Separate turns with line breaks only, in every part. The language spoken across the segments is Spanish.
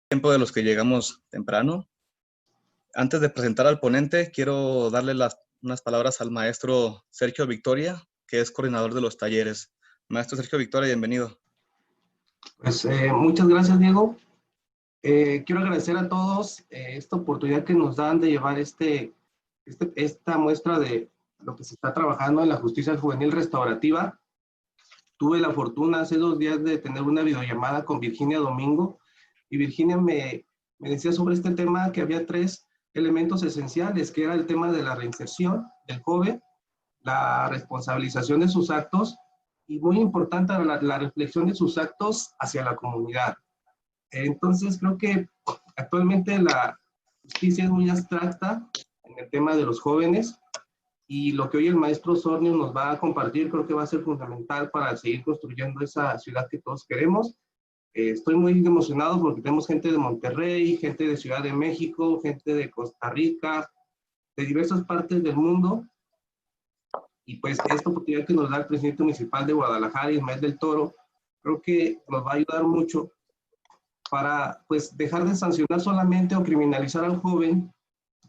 Tiempo de los que llegamos temprano. Antes de presentar al ponente, quiero darle unas palabras al maestro Sergio Victoria, que es coordinador de los talleres. Maestro Sergio Victoria, bienvenido.
Pues muchas gracias, Diego. Quiero agradecer a todos esta oportunidad que nos dan de llevar esta muestra de lo que se está trabajando en la justicia juvenil restaurativa. Tuve la fortuna hace 2 días de tener una videollamada con Virginia Domingo, y Virginia me decía sobre este tema que había 3 elementos esenciales, que era el tema de la reinserción del joven, la responsabilización de sus actos, y muy importante, la reflexión de sus actos hacia la comunidad. Entonces, creo que actualmente la justicia es muy abstracta en el tema de los jóvenes, y lo que hoy el maestro Sornio nos va a compartir creo que va a ser fundamental para seguir construyendo esa ciudad que todos queremos. Estoy muy emocionado porque tenemos gente de Monterrey, gente de Ciudad de México, gente de Costa Rica, de diversas partes del mundo, y pues esta oportunidad que nos da el presidente municipal de Guadalajara, Ismael del Toro, creo que nos va a ayudar mucho para pues dejar de sancionar solamente o criminalizar al joven,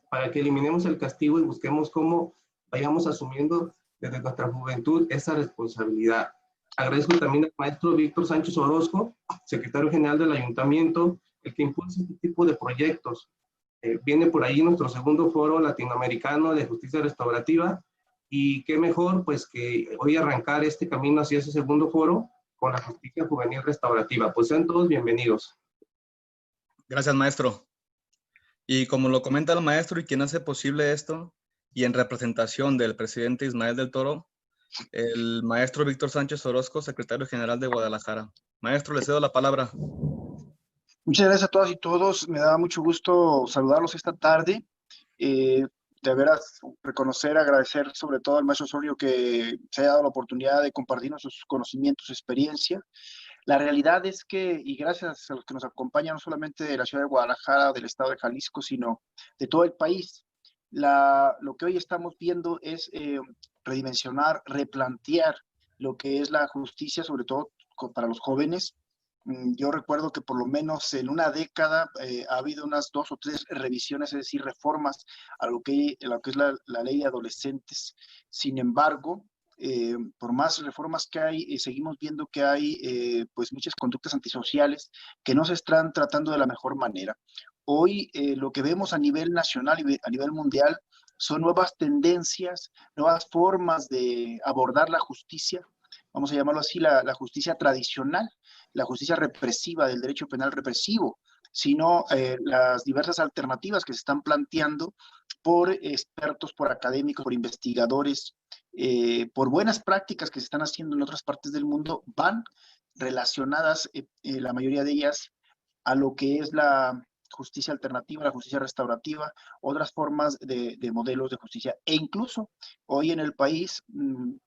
para que eliminemos el castigo y busquemos cómo vayamos asumiendo desde nuestra juventud esa responsabilidad. Agradezco también al maestro Víctor Sánchez Orozco, secretario general del ayuntamiento, el que impulsa este tipo de proyectos. Viene por ahí nuestro segundo foro latinoamericano de justicia restaurativa, y qué mejor pues que hoy arrancar este camino hacia ese segundo foro con la justicia juvenil restaurativa. Pues sean todos bienvenidos.
Gracias, maestro. Y como lo comenta el maestro y quien hace posible esto, y en representación del presidente Ismael del Toro, el maestro Víctor Sánchez Orozco, secretario general de Guadalajara. Maestro, le cedo la palabra.
Muchas gracias a todas y todos. Me da mucho gusto saludarlos esta tarde. De veras, reconocer, agradecer sobre todo al maestro Osorio que se haya dado la oportunidad de compartirnos sus conocimientos, su experiencia. La realidad es que, y gracias a los que nos acompañan, no solamente de la ciudad de Guadalajara, del estado de Jalisco, sino de todo el país, lo que hoy estamos viendo es redimensionar, replantear lo que es la justicia, sobre todo para los jóvenes. Yo recuerdo que por lo menos en una década ha habido unas 2 o 3 revisiones, es decir, reformas a lo que es la ley de adolescentes. Sin embargo, por más reformas que hay, seguimos viendo que hay pues muchas conductas antisociales que no se están tratando de la mejor manera. Hoy lo que vemos a nivel nacional y a nivel mundial son nuevas tendencias, nuevas formas de abordar la justicia, vamos a llamarlo así, la justicia tradicional, la justicia represiva del derecho penal represivo, sino las diversas alternativas que se están planteando por expertos, por académicos, por investigadores, por buenas prácticas que se están haciendo en otras partes del mundo, van relacionadas, la mayoría de ellas, a lo que es la justicia alternativa, la justicia restaurativa, otras formas de modelos de justicia. E incluso hoy en el país,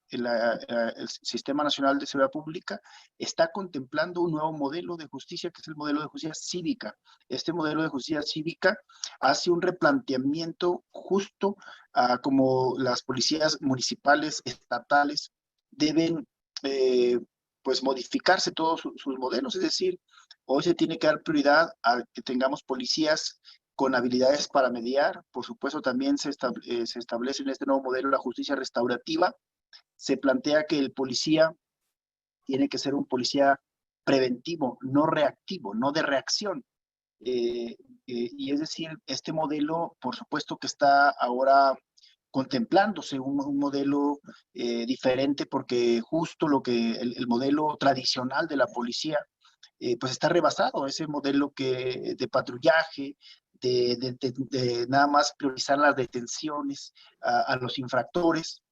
el Sistema Nacional de Seguridad Pública está contemplando un nuevo modelo de justicia, que es el modelo de justicia cívica. Este modelo de justicia cívica hace un replanteamiento justo a como las policías municipales, estatales, deben pues modificarse todos sus modelos, es decir, hoy se tiene que dar prioridad a que tengamos policías con habilidades para mediar. Por supuesto, también se establece en este nuevo modelo la justicia restaurativa. Se plantea que el policía tiene que ser un policía preventivo, no reactivo, no de reacción. Y es decir, este modelo, por supuesto que está ahora contemplándose un modelo diferente, porque justo lo que el modelo tradicional de la policía pues está rebasado, ese modelo de patrullaje, de nada más priorizar las detenciones a los infractores,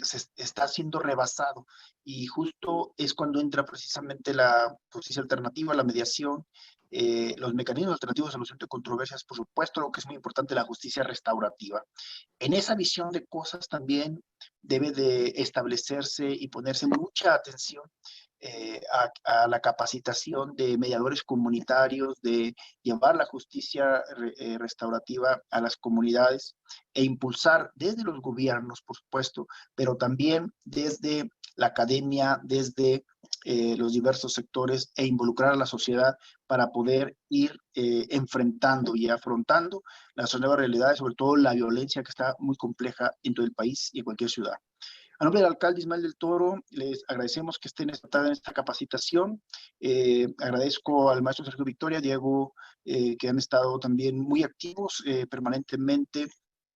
se está siendo rebasado, y justo es cuando entra precisamente la justicia alternativa, la mediación, los mecanismos alternativos de solución de controversias, por supuesto, lo que es muy importante, la justicia restaurativa. En esa visión de cosas también debe de establecerse y ponerse mucha atención a la capacitación de mediadores comunitarios, de llevar la justicia restaurativa a las comunidades e impulsar desde los gobiernos, por supuesto, pero también desde la academia, desde los diversos sectores e involucrar a la sociedad para poder ir enfrentando y afrontando las nuevas realidades, sobre todo la violencia que está muy compleja en todo el país y en cualquier ciudad. A nombre del alcalde Ismael del Toro, les agradecemos que estén esta tarde en esta capacitación. Agradezco al maestro Sergio Victoria, Diego, que han estado también muy activos permanentemente,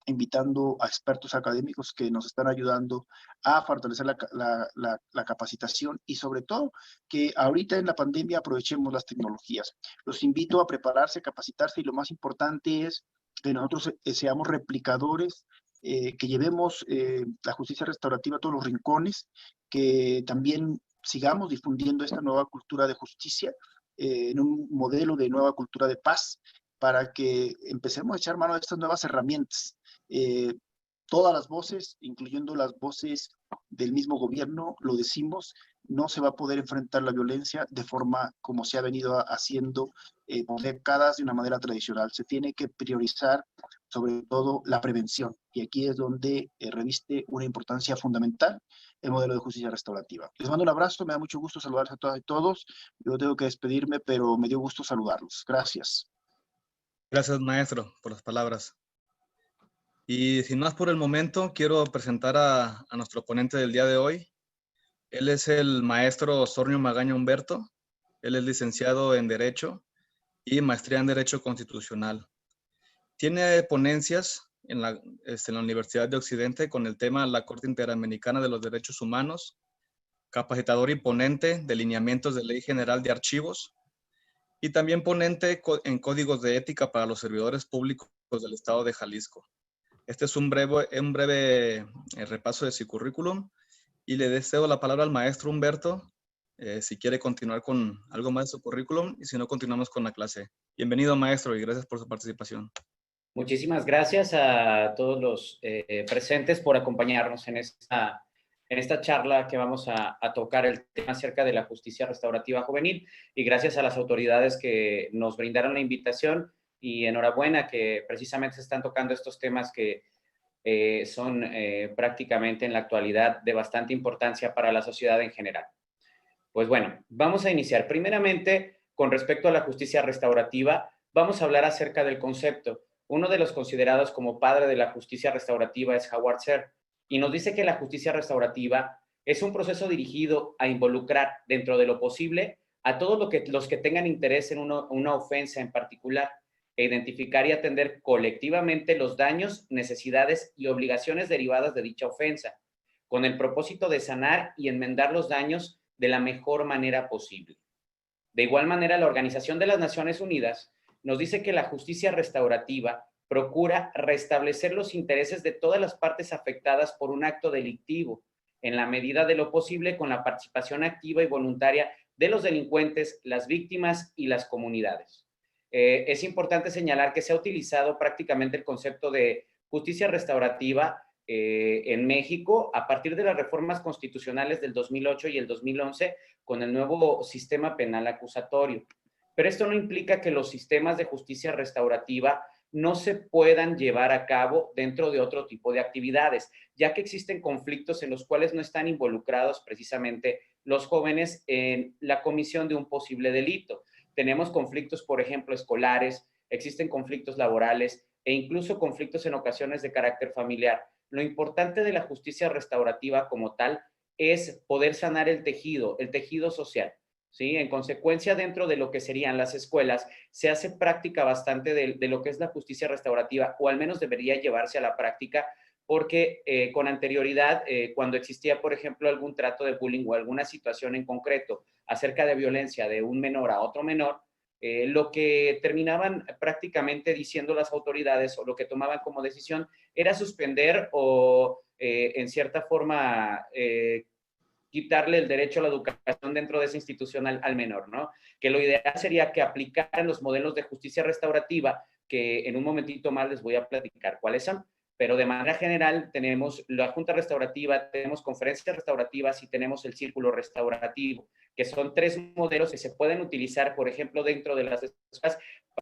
invitando a expertos académicos que nos están ayudando a fortalecer la capacitación y sobre todo que ahorita en la pandemia aprovechemos las tecnologías. Los invito a prepararse, a capacitarse y lo más importante es que nosotros seamos replicadores, que llevemos la justicia restaurativa a todos los rincones, que también sigamos difundiendo esta nueva cultura de justicia en un modelo de nueva cultura de paz para que empecemos a echar mano de estas nuevas herramientas. Eh, Todas las voces, incluyendo las voces del mismo gobierno, lo decimos, no se va a poder enfrentar la violencia de forma como se ha venido haciendo por décadas de una manera tradicional. Se tiene que priorizar sobre todo la prevención y aquí es donde reviste una importancia fundamental el modelo de justicia restaurativa. Les mando un abrazo, me da mucho gusto saludarles a todas y todos. Yo tengo que despedirme, pero me dio gusto saludarlos. Gracias.
Gracias, maestro, por las palabras. Y sin más por el momento, quiero presentar a nuestro ponente del día de hoy. Él es el maestro Osornio Magaña Humberto. Él es licenciado en Derecho y maestría en Derecho Constitucional. Tiene ponencias en la Universidad de Occidente con el tema La Corte Interamericana de los Derechos Humanos, capacitador y ponente de lineamientos de Ley General de Archivos, y también ponente en códigos de ética para los servidores públicos del Estado de Jalisco. Este es un breve repaso de su currículum y le deseo la palabra al maestro Humberto si quiere continuar con algo más de su currículum y si no, continuamos con la clase. Bienvenido, maestro, y gracias por su participación.
Muchísimas gracias a todos los presentes por acompañarnos en esta charla que vamos a tocar el tema acerca de la justicia restaurativa juvenil, y gracias a las autoridades que nos brindaron la invitación, y enhorabuena que precisamente se están tocando estos temas que son prácticamente en la actualidad de bastante importancia para la sociedad en general. Pues bueno, vamos a iniciar. Primeramente, con respecto a la justicia restaurativa, vamos a hablar acerca del concepto. Uno de los considerados como padre de la justicia restaurativa es Howard Zerr, y nos dice que la justicia restaurativa es un proceso dirigido a involucrar dentro de lo posible a todos los que tengan interés en una ofensa en particular, e identificar y atender colectivamente los daños, necesidades y obligaciones derivadas de dicha ofensa, con el propósito de sanar y enmendar los daños de la mejor manera posible. De igual manera, la Organización de las Naciones Unidas nos dice que la justicia restaurativa procura restablecer los intereses de todas las partes afectadas por un acto delictivo, en la medida de lo posible con la participación activa y voluntaria de los delincuentes, las víctimas y las comunidades. Es importante señalar que se ha utilizado prácticamente el concepto de justicia restaurativa en México a partir de las reformas constitucionales del 2008 y el 2011 con el nuevo sistema penal acusatorio. Pero esto no implica que los sistemas de justicia restaurativa no se puedan llevar a cabo dentro de otro tipo de actividades, ya que existen conflictos en los cuales no están involucrados precisamente los jóvenes en la comisión de un posible delito. Tenemos conflictos, por ejemplo, escolares, existen conflictos laborales e incluso conflictos en ocasiones de carácter familiar. Lo importante de la justicia restaurativa como tal es poder sanar el tejido social, ¿sí? En consecuencia, dentro de lo que serían las escuelas, se hace práctica bastante de lo que es la justicia restaurativa, o al menos debería llevarse a la práctica, porque con anterioridad, cuando existía, por ejemplo, algún trato de bullying o alguna situación en concreto acerca de violencia de un menor a otro menor, lo que terminaban prácticamente diciendo las autoridades o lo que tomaban como decisión era suspender o en cierta forma quitarle el derecho a la educación dentro de esa institución al menor, ¿no? Que lo ideal sería que aplicaran los modelos de justicia restaurativa, que en un momentito más les voy a platicar cuáles son. Pero de manera general tenemos la Junta Restaurativa, tenemos conferencias restaurativas y tenemos el Círculo Restaurativo, que son tres modelos que se pueden utilizar, por ejemplo, dentro de las escuelas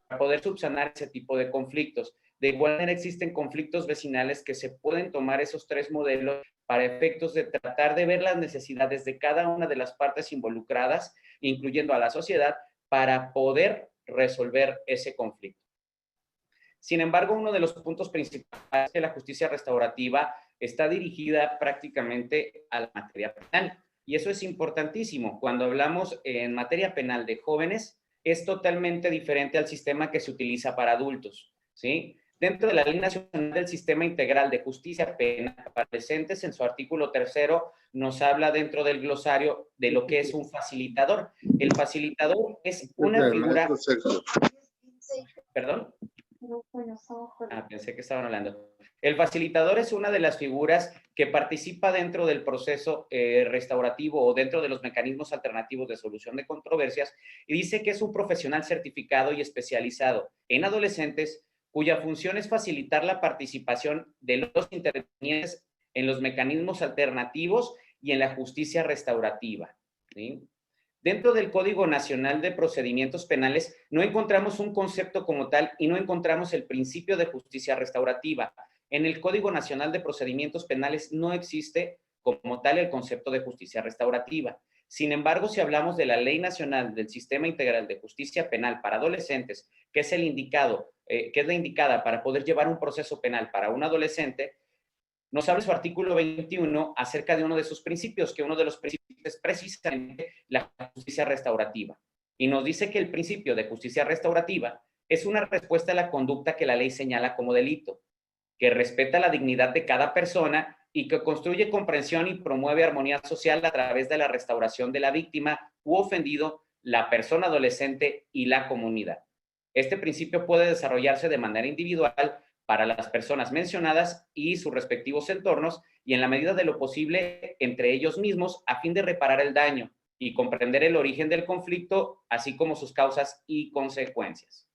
para poder subsanar ese tipo de conflictos. De igual manera existen conflictos vecinales que se pueden tomar esos tres modelos para efectos de tratar de ver las necesidades de cada una de las partes involucradas, incluyendo a la sociedad, para poder resolver ese conflicto. Sin embargo, uno de los puntos principales es que la justicia restaurativa está dirigida prácticamente a la materia penal. Y eso es importantísimo. Cuando hablamos en materia penal de jóvenes, es totalmente diferente al sistema que se utiliza para adultos, ¿sí? Dentro de la Ley Nacional del Sistema Integral de Justicia Penal para Adolescentes, en su artículo 3º, nos habla dentro del glosario de lo que es un facilitador. El facilitador es una figura... ¿Perdón? Pensé que estaban hablando. El facilitador es una de las figuras que participa dentro del proceso restaurativo o dentro de los mecanismos alternativos de solución de controversias, y dice que es un profesional certificado y especializado en adolescentes cuya función es facilitar la participación de los intervinientes en los mecanismos alternativos y en la justicia restaurativa, ¿sí? Dentro del Código Nacional de Procedimientos Penales no encontramos un concepto como tal y no encontramos el principio de justicia restaurativa. En el Código Nacional de Procedimientos Penales no existe como tal el concepto de justicia restaurativa. Sin embargo, si hablamos de la Ley Nacional del Sistema Integral de Justicia Penal para Adolescentes, que es el indicado, que es la indicada para poder llevar un proceso penal para un adolescente, nos habla su artículo 21 acerca de uno de sus principios, que uno de los principios es precisamente la justicia restaurativa. Y nos dice que el principio de justicia restaurativa es una respuesta a la conducta que la ley señala como delito, que respeta la dignidad de cada persona y que construye comprensión y promueve armonía social a través de la restauración de la víctima u ofendido, la persona adolescente y la comunidad. Este principio puede desarrollarse de manera individual para las personas mencionadas y sus respectivos entornos, y en la medida de lo posible entre ellos mismos, a fin de reparar el daño y comprender el origen del conflicto, así como sus causas y consecuencias.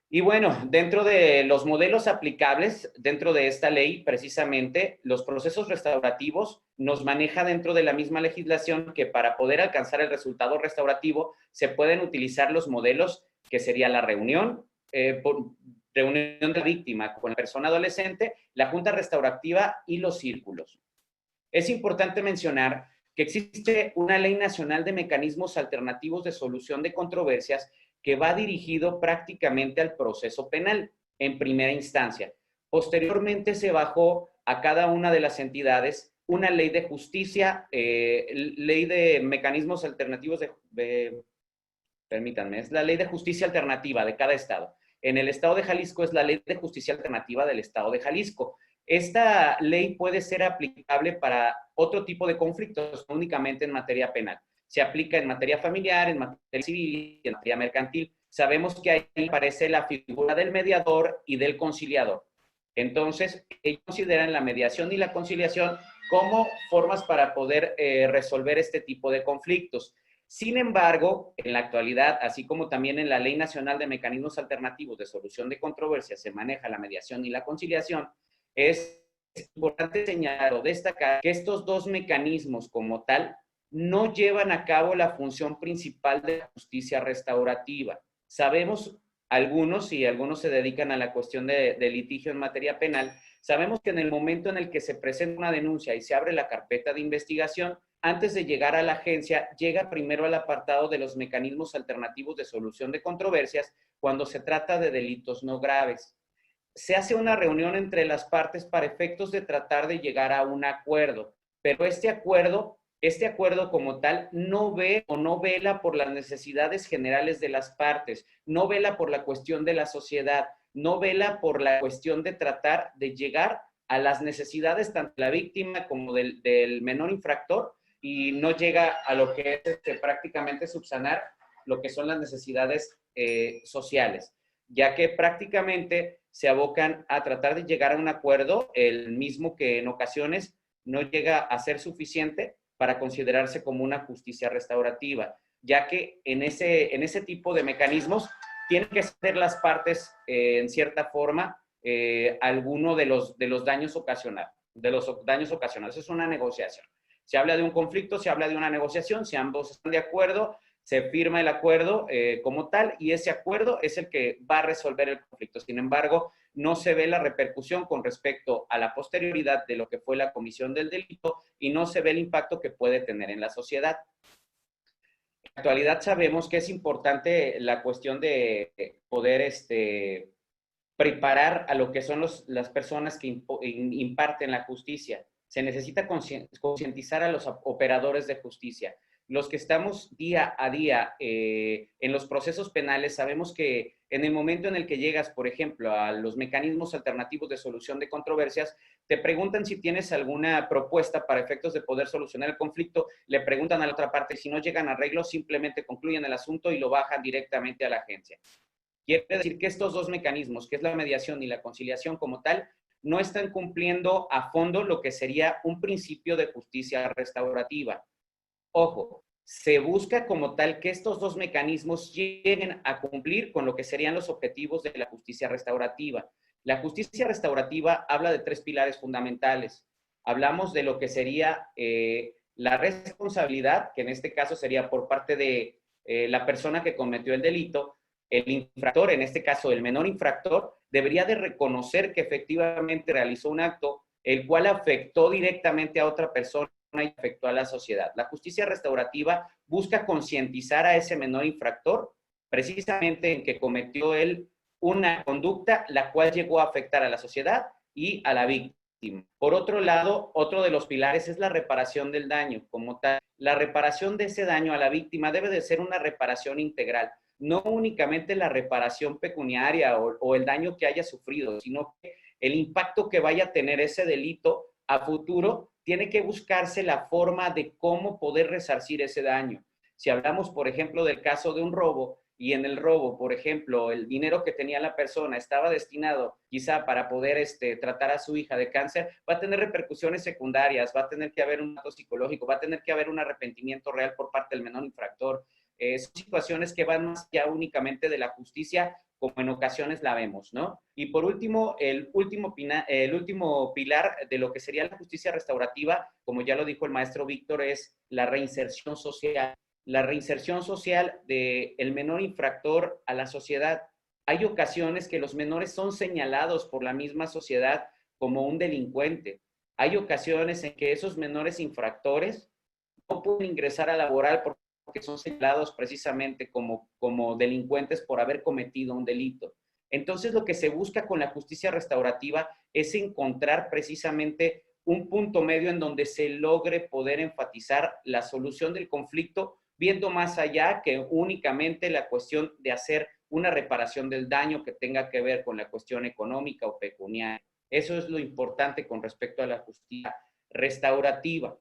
Y bueno, dentro de los modelos aplicables, dentro de esta ley, precisamente, los procesos restaurativos nos maneja dentro de la misma legislación que para poder alcanzar el resultado restaurativo se pueden utilizar los modelos que sería la reunión, reunión de la víctima con la persona adolescente, la junta restaurativa y los círculos. Es importante mencionar que existe una Ley Nacional de Mecanismos Alternativos de Solución de Controversias que va dirigido prácticamente al proceso penal en primera instancia. Posteriormente se bajó a cada una de las entidades una ley de justicia, ley de mecanismos alternativos permítanme, es la ley de justicia alternativa de cada estado. En el estado de Jalisco es la ley de justicia alternativa del estado de Jalisco. Esta ley puede ser aplicable para otro tipo de conflictos, no únicamente en materia penal. Se aplica en materia familiar, en materia civil y en materia mercantil. Sabemos que ahí aparece la figura del mediador y del conciliador. Entonces, ellos consideran la mediación y la conciliación como formas para poder resolver este tipo de conflictos. Sin embargo, en la actualidad, así como también en la Ley Nacional de Mecanismos Alternativos de Solución de Controversias se maneja la mediación y la conciliación, es importante señalar o destacar que estos dos mecanismos como tal no llevan a cabo la función principal de la justicia restaurativa. Sabemos algunos, y algunos se dedican a la cuestión de litigio en materia penal, sabemos que en el momento en el que se presenta una denuncia y se abre la carpeta de investigación, antes de llegar a la agencia, llega primero al apartado de los mecanismos alternativos de solución de controversias cuando se trata de delitos no graves. Se hace una reunión entre las partes para efectos de tratar de llegar a un acuerdo, pero este acuerdo como tal no ve o no vela por las necesidades generales de las partes, no vela por la cuestión de la sociedad, no vela por la cuestión de tratar de llegar a las necesidades tanto de la víctima como del menor infractor, y no llega a lo que es prácticamente subsanar lo que son las necesidades sociales, ya que prácticamente se abocan a tratar de llegar a un acuerdo, el mismo que en ocasiones no llega a ser suficiente para considerarse como una justicia restaurativa, ya que en ese tipo de mecanismos tienen que ser las partes, en cierta forma, alguno de los daños ocasionados. Es una negociación. Se habla de un conflicto, se habla de una negociación, si ambos están de acuerdo, se firma el acuerdo como tal y ese acuerdo es el que va a resolver el conflicto. Sin embargo, no se ve la repercusión con respecto a la posterioridad de lo que fue la comisión del delito y no se ve el impacto que puede tener en la sociedad. En la actualidad sabemos que es importante la cuestión de poder preparar a lo que son las personas que imparten la justicia. Se necesita concientizar a los operadores de justicia. Los que estamos día a día en los procesos penales, sabemos que en el momento en el que llegas, por ejemplo, a los mecanismos alternativos de solución de controversias, te preguntan si tienes alguna propuesta para efectos de poder solucionar el conflicto, le preguntan a la otra parte, si no llegan a arreglos, simplemente concluyen el asunto y lo bajan directamente a la agencia. Quiere decir que estos dos mecanismos, que es la mediación y la conciliación como tal, no están cumpliendo a fondo lo que sería un principio de justicia restaurativa. Ojo, se busca como tal que estos dos mecanismos lleguen a cumplir con lo que serían los objetivos de la justicia restaurativa. La justicia restaurativa habla de tres pilares fundamentales. Hablamos de lo que sería la responsabilidad, que en este caso sería por parte de la persona que cometió el delito. El infractor, en este caso el menor infractor, debería de reconocer que efectivamente realizó un acto el cual afectó directamente a otra persona y afectó a la sociedad. La justicia restaurativa busca concientizar a ese menor infractor precisamente en que cometió él una conducta la cual llegó a afectar a la sociedad y a la víctima. Por otro lado, otro de los pilares es la reparación del daño. Como tal, la reparación de ese daño a la víctima debe de ser una reparación integral, no únicamente la reparación pecuniaria o el daño que haya sufrido, sino que el impacto que vaya a tener ese delito a futuro, tiene que buscarse la forma de cómo poder resarcir ese daño. Si hablamos, por ejemplo, del caso de un robo, y en el robo, por ejemplo, el dinero que tenía la persona estaba destinado quizá para poder tratar a su hija de cáncer, va a tener repercusiones secundarias, va a tener que haber un acto psicológico, va a tener que haber un arrepentimiento real por parte del menor infractor. Son situaciones que van más allá únicamente de la justicia, como en ocasiones la vemos, ¿no? Y por último, el último pilar de lo que sería la justicia restaurativa, como ya lo dijo el maestro Víctor, es la reinserción social. La reinserción social del menor infractor a la sociedad. Hay ocasiones que los menores son señalados por la misma sociedad como un delincuente. Hay ocasiones en que esos menores infractores no pueden ingresar a laboral porque son señalados precisamente como delincuentes por haber cometido un delito. Entonces, lo que se busca con la justicia restaurativa es encontrar precisamente un punto medio en donde se logre poder enfatizar la solución del conflicto, viendo más allá que únicamente la cuestión de hacer una reparación del daño que tenga que ver con la cuestión económica o pecuniaria. Eso es lo importante con respecto a la justicia restaurativa.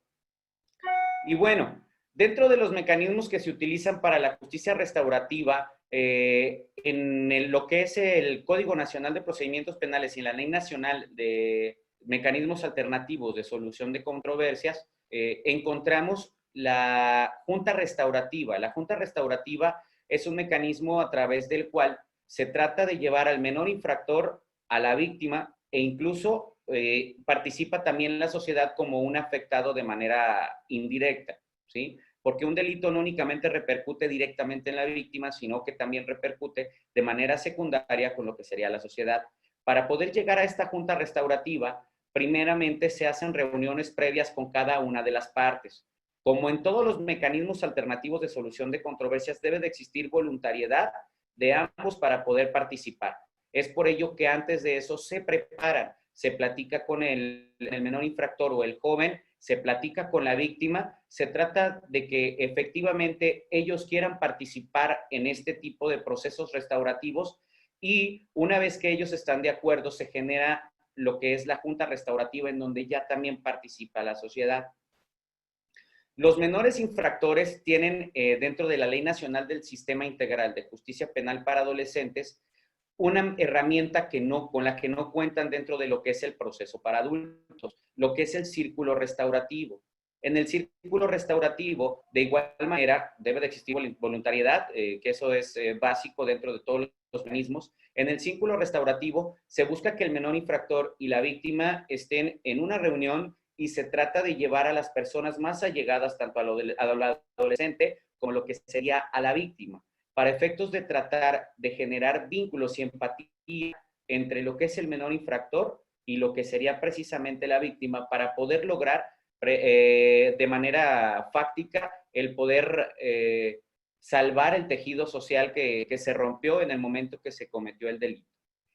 Y bueno, dentro de los mecanismos que se utilizan para la justicia restaurativa, en lo que es el Código Nacional de Procedimientos Penales y en la Ley Nacional de Mecanismos Alternativos de Solución de Controversias, encontramos la Junta Restaurativa. La Junta Restaurativa es un mecanismo a través del cual se trata de llevar al menor infractor, a la víctima, e incluso participa también la sociedad como un afectado de manera indirecta, ¿sí? Porque un delito no únicamente repercute directamente en la víctima, sino que también repercute de manera secundaria con lo que sería la sociedad. Para poder llegar a esta junta restaurativa, primeramente se hacen reuniones previas con cada una de las partes. Como en todos los mecanismos alternativos de solución de controversias, debe de existir voluntariedad de ambos para poder participar. Es por ello que antes de eso se preparan, se platica con el menor infractor o el joven, se platica con la víctima, se trata de que efectivamente ellos quieran participar en este tipo de procesos restaurativos y una vez que ellos están de acuerdo, se genera lo que es la junta restaurativa en donde ya también participa la sociedad. Los menores infractores tienen dentro de la Ley Nacional del Sistema Integral de Justicia Penal para Adolescentes una herramienta con la que no cuentan dentro de lo que es el proceso para adultos, lo que es el círculo restaurativo. En el círculo restaurativo, de igual manera, debe de existir voluntariedad, que eso es básico dentro de todos los mecanismos. En el círculo restaurativo se busca que el menor infractor y la víctima estén en una reunión y se trata de llevar a las personas más allegadas tanto al adolescente como lo que sería a la víctima, para efectos de tratar de generar vínculos y empatía entre lo que es el menor infractor y lo que sería precisamente la víctima, para poder lograr de manera fáctica el poder salvar el tejido social que se rompió en el momento que se cometió el delito.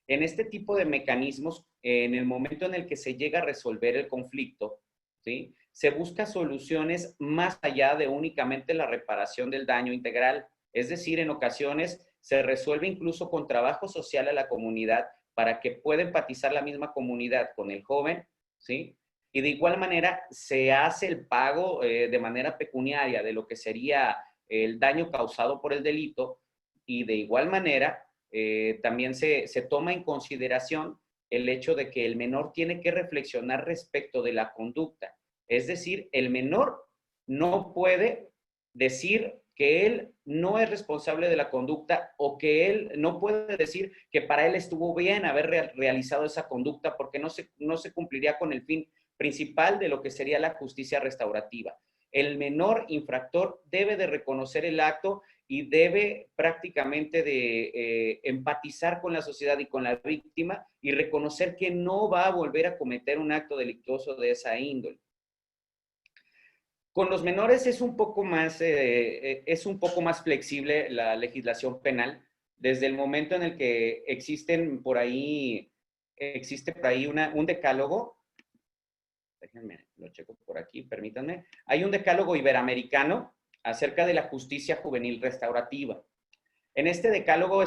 En este tipo de mecanismos, en el momento en el que se llega a resolver el conflicto, ¿sí?, se busca soluciones más allá de únicamente la reparación del daño integral. Es decir, en ocasiones se resuelve incluso con trabajo social a la comunidad para que pueda empatizar la misma comunidad con el joven, ¿sí? Y de igual manera se hace el pago de manera pecuniaria de lo que sería el daño causado por el delito, y de igual manera también se toma en consideración el hecho de que el menor tiene que reflexionar respecto de la conducta. Es decir, el menor no puede decir que él no es responsable de la conducta, o que él no puede decir que para él estuvo bien haber realizado esa conducta, porque no se cumpliría con el fin principal de lo que sería la justicia restaurativa. El menor infractor debe de reconocer el acto y debe prácticamente de empatizar con la sociedad y con la víctima, y reconocer que no va a volver a cometer un acto delictuoso de esa índole. Con los menores es un poco más flexible la legislación penal, desde el momento en el que existe por ahí un decálogo. Déjenme, lo checo por aquí, permítanme. Hay un decálogo iberoamericano acerca de la justicia juvenil restaurativa. En este decálogo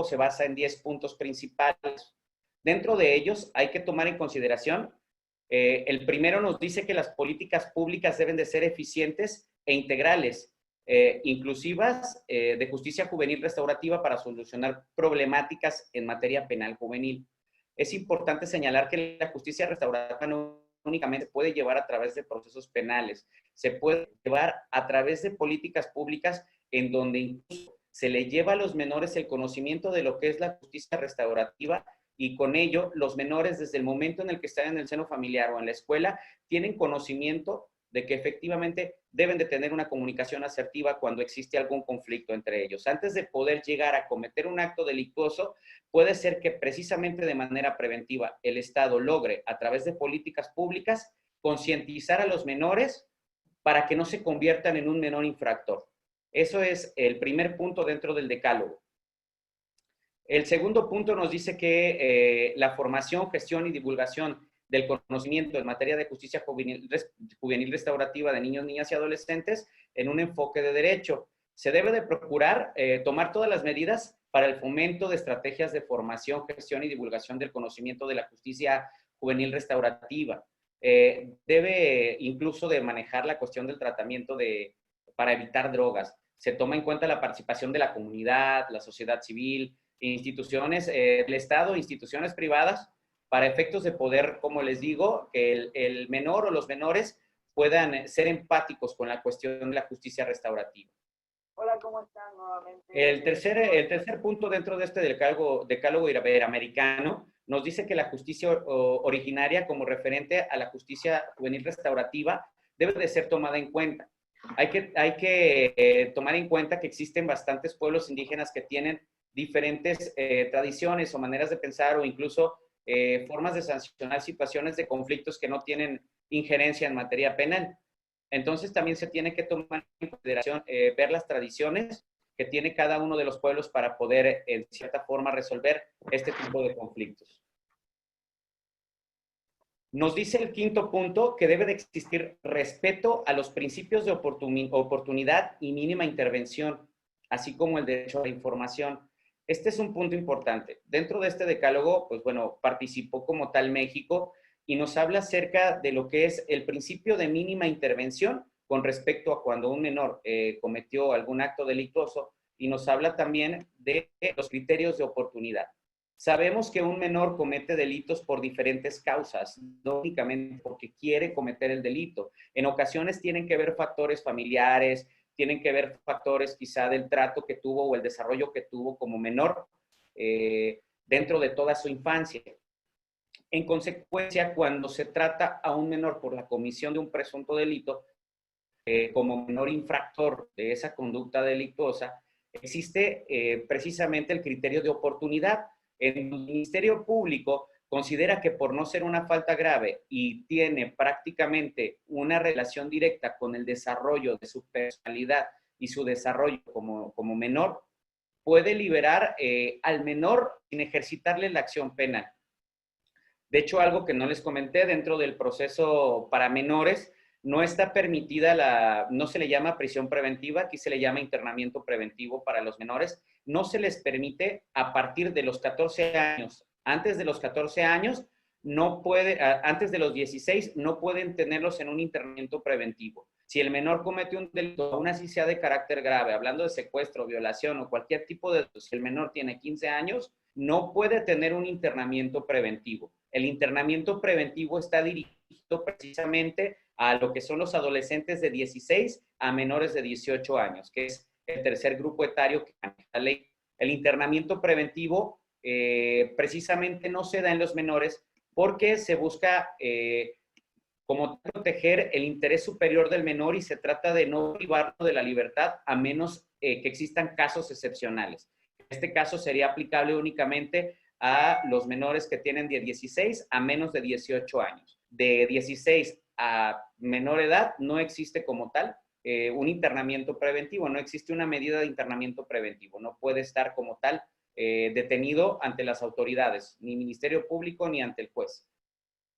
se basa en 10 puntos principales. Dentro de ellos hay que tomar en consideración, el primero nos dice que las políticas públicas deben de ser eficientes e integrales, inclusivas, de justicia juvenil restaurativa para solucionar problemáticas en materia penal juvenil. Es importante señalar que la justicia restaurativa no únicamente se puede llevar a través de procesos penales, se puede llevar a través de políticas públicas en donde incluso se le lleva a los menores el conocimiento de lo que es la justicia restaurativa, y con ello los menores, desde el momento en el que están en el seno familiar o en la escuela, tienen conocimiento de que efectivamente deben de tener una comunicación asertiva cuando existe algún conflicto entre ellos. Antes de poder llegar a cometer un acto delictuoso, puede ser que precisamente de manera preventiva el Estado logre, a través de políticas públicas, concientizar a los menores para que no se conviertan en un menor infractor. Eso es el primer punto dentro del decálogo. El segundo punto nos dice que la formación, gestión y divulgación del conocimiento en materia de justicia juvenil restaurativa de niños, niñas y adolescentes en un enfoque de derecho. Se debe de procurar tomar todas las medidas para el fomento de estrategias de formación, gestión y divulgación del conocimiento de la justicia juvenil restaurativa. Debe incluso de manejar la cuestión del tratamiento para evitar drogas. Se toma en cuenta la participación de la comunidad, la sociedad civil, instituciones del Estado, instituciones privadas, para efectos de poder, como les digo, que el menor o los menores puedan ser empáticos con la cuestión de la justicia restaurativa.
Hola, ¿cómo están nuevamente?
El tercer punto dentro de este decálogo iberoamericano nos dice que la justicia originaria, como referente a la justicia juvenil restaurativa, debe de ser tomada en cuenta. Hay que tomar en cuenta que existen bastantes pueblos indígenas que tienen diferentes tradiciones o maneras de pensar, o incluso formas de sancionar situaciones de conflictos que no tienen injerencia en materia penal. Entonces también se tiene que tomar en consideración ver las tradiciones que tiene cada uno de los pueblos para poder, en cierta forma, resolver este tipo de conflictos. Nos dice el quinto punto que debe de existir respeto a los principios de oportunidad y mínima intervención, así como el derecho a la información. Este es un punto importante. Dentro de este decálogo, pues bueno, participó como tal México, y nos habla acerca de lo que es el principio de mínima intervención con respecto a cuando un menor cometió algún acto delictuoso, y nos habla también de los criterios de oportunidad. Sabemos que un menor comete delitos por diferentes causas, no únicamente porque quiere cometer el delito. En ocasiones tienen que ver factores familiares, tienen que ver factores quizá del trato que tuvo o el desarrollo que tuvo como menor dentro de toda su infancia. En consecuencia, cuando se trata a un menor por la comisión de un presunto delito, como menor infractor de esa conducta delictuosa, existe precisamente el criterio de oportunidad. El Ministerio Público considera que por no ser una falta grave y tiene prácticamente una relación directa con el desarrollo de su personalidad y su desarrollo como menor, puede liberar al menor sin ejercitarle la acción penal. De hecho, algo que no les comenté, dentro del proceso para menores, no está permitida no se le llama prisión preventiva, aquí se le llama internamiento preventivo para los menores. No se les permite a partir de los 14 años. Antes de los 14 años, antes de los 16, no pueden tenerlos en un internamiento preventivo. Si el menor comete un delito, aún así sea de carácter grave, hablando de secuestro, violación o cualquier tipo de delito, si el menor tiene 15 años, no puede tener un internamiento preventivo. El internamiento preventivo está dirigido precisamente a lo que son los adolescentes de 16 a menores de 18 años, que es el tercer grupo etario que maneja la ley. El internamiento preventivo precisamente no se da en los menores porque se busca como proteger el interés superior del menor y se trata de no privarlo de la libertad a menos que existan casos excepcionales. Este caso sería aplicable únicamente a los menores que tienen de 16 a menos de 18 años. De 16 a menor edad no existe como tal un internamiento preventivo, no existe una medida de internamiento preventivo, no puede estar como tal detenido ante las autoridades, ni Ministerio Público ni ante el juez.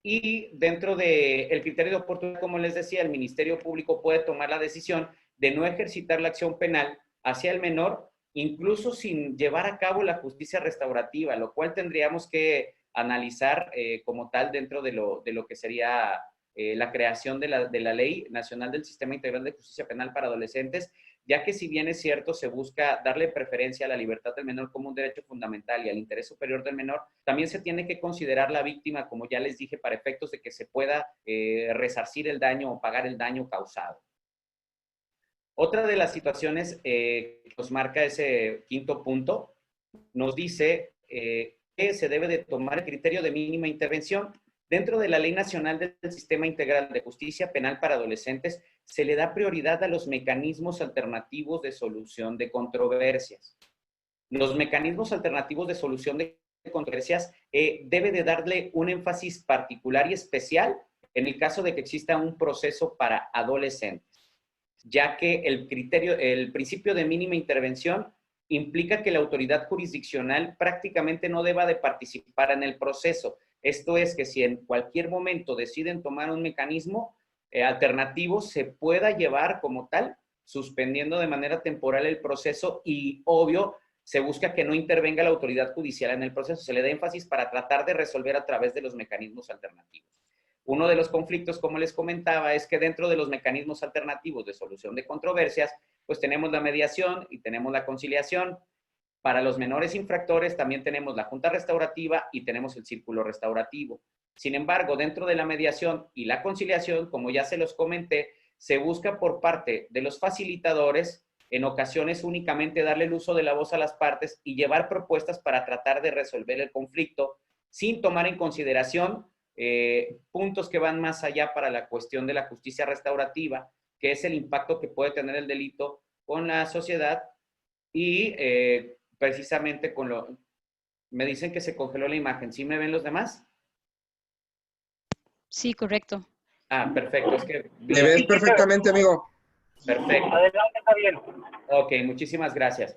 Y dentro del criterio de oportunidad, como les decía, el Ministerio Público puede tomar la decisión de no ejercitar la acción penal hacia el menor, incluso sin llevar a cabo la justicia restaurativa, lo cual tendríamos que analizar como tal dentro de lo que sería la creación de la Ley Nacional del Sistema Integral de Justicia Penal para Adolescentes, ya que si bien es cierto, se busca darle preferencia a la libertad del menor como un derecho fundamental y al interés superior del menor, también se tiene que considerar la víctima, como ya les dije, para efectos de que se pueda resarcir el daño o pagar el daño causado. Otra de las situaciones que nos marca ese quinto punto, nos dice que se debe de tomar el criterio de mínima intervención. Dentro de la Ley Nacional del Sistema Integral de Justicia Penal para Adolescentes, se le da prioridad a los mecanismos alternativos de solución de controversias. Los mecanismos alternativos de solución de controversias debe de darle un énfasis particular y especial en el caso de que exista un proceso para adolescentes, ya que el principio de mínima intervención implica que la autoridad jurisdiccional prácticamente no deba de participar en el proceso. Esto es que si en cualquier momento deciden tomar un mecanismo alternativo, se pueda llevar como tal, suspendiendo de manera temporal el proceso y, obvio, se busca que no intervenga la autoridad judicial en el proceso. Se le da énfasis para tratar de resolver a través de los mecanismos alternativos. Uno de los conflictos, como les comentaba, es que dentro de los mecanismos alternativos de solución de controversias, pues tenemos la mediación y tenemos la conciliación. Para los menores infractores también tenemos la junta restaurativa y tenemos el círculo restaurativo. Sin embargo, dentro de la mediación y la conciliación, como ya se los comenté, se busca por parte de los facilitadores, en ocasiones únicamente darle el uso de la voz a las partes y llevar propuestas para tratar de resolver el conflicto sin tomar en consideración puntos que van más allá para la cuestión de la justicia restaurativa, que es el impacto que puede tener el delito con la sociedad y precisamente con lo... Me dicen que se congeló la imagen. ¿Sí me ven los demás?
Sí, correcto.
Ah, perfecto. Es que...
Me ves perfectamente, amigo.
Perfecto.
Adelante, está bien.
Ok, muchísimas gracias.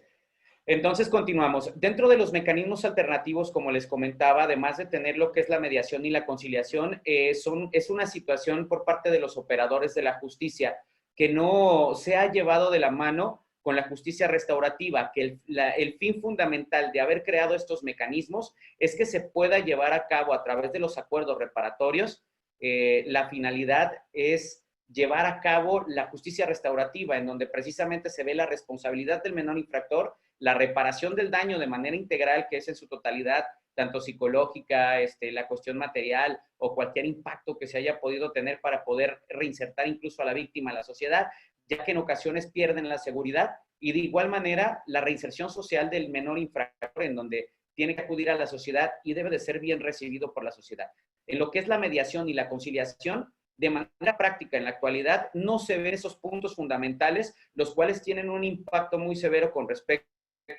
Entonces, continuamos. Dentro de los mecanismos alternativos, como les comentaba, además de tener lo que es la mediación y la conciliación, es una situación por parte de los operadores de la justicia que no se ha llevado de la mano con la justicia restaurativa, que el fin fundamental de haber creado estos mecanismos es que se pueda llevar a cabo a través de los acuerdos reparatorios. La finalidad es llevar a cabo la justicia restaurativa, en donde precisamente se ve la responsabilidad del menor infractor, la reparación del daño de manera integral, que es en su totalidad, tanto psicológica, la cuestión material o cualquier impacto que se haya podido tener para poder reinsertar incluso a la víctima a la sociedad, ya que en ocasiones pierden la seguridad, y de igual manera la reinserción social del menor infractor, en donde tiene que acudir a la sociedad y debe de ser bien recibido por la sociedad. En lo que es la mediación y la conciliación, de manera práctica en la actualidad no se ven esos puntos fundamentales, los cuales tienen un impacto muy severo con respecto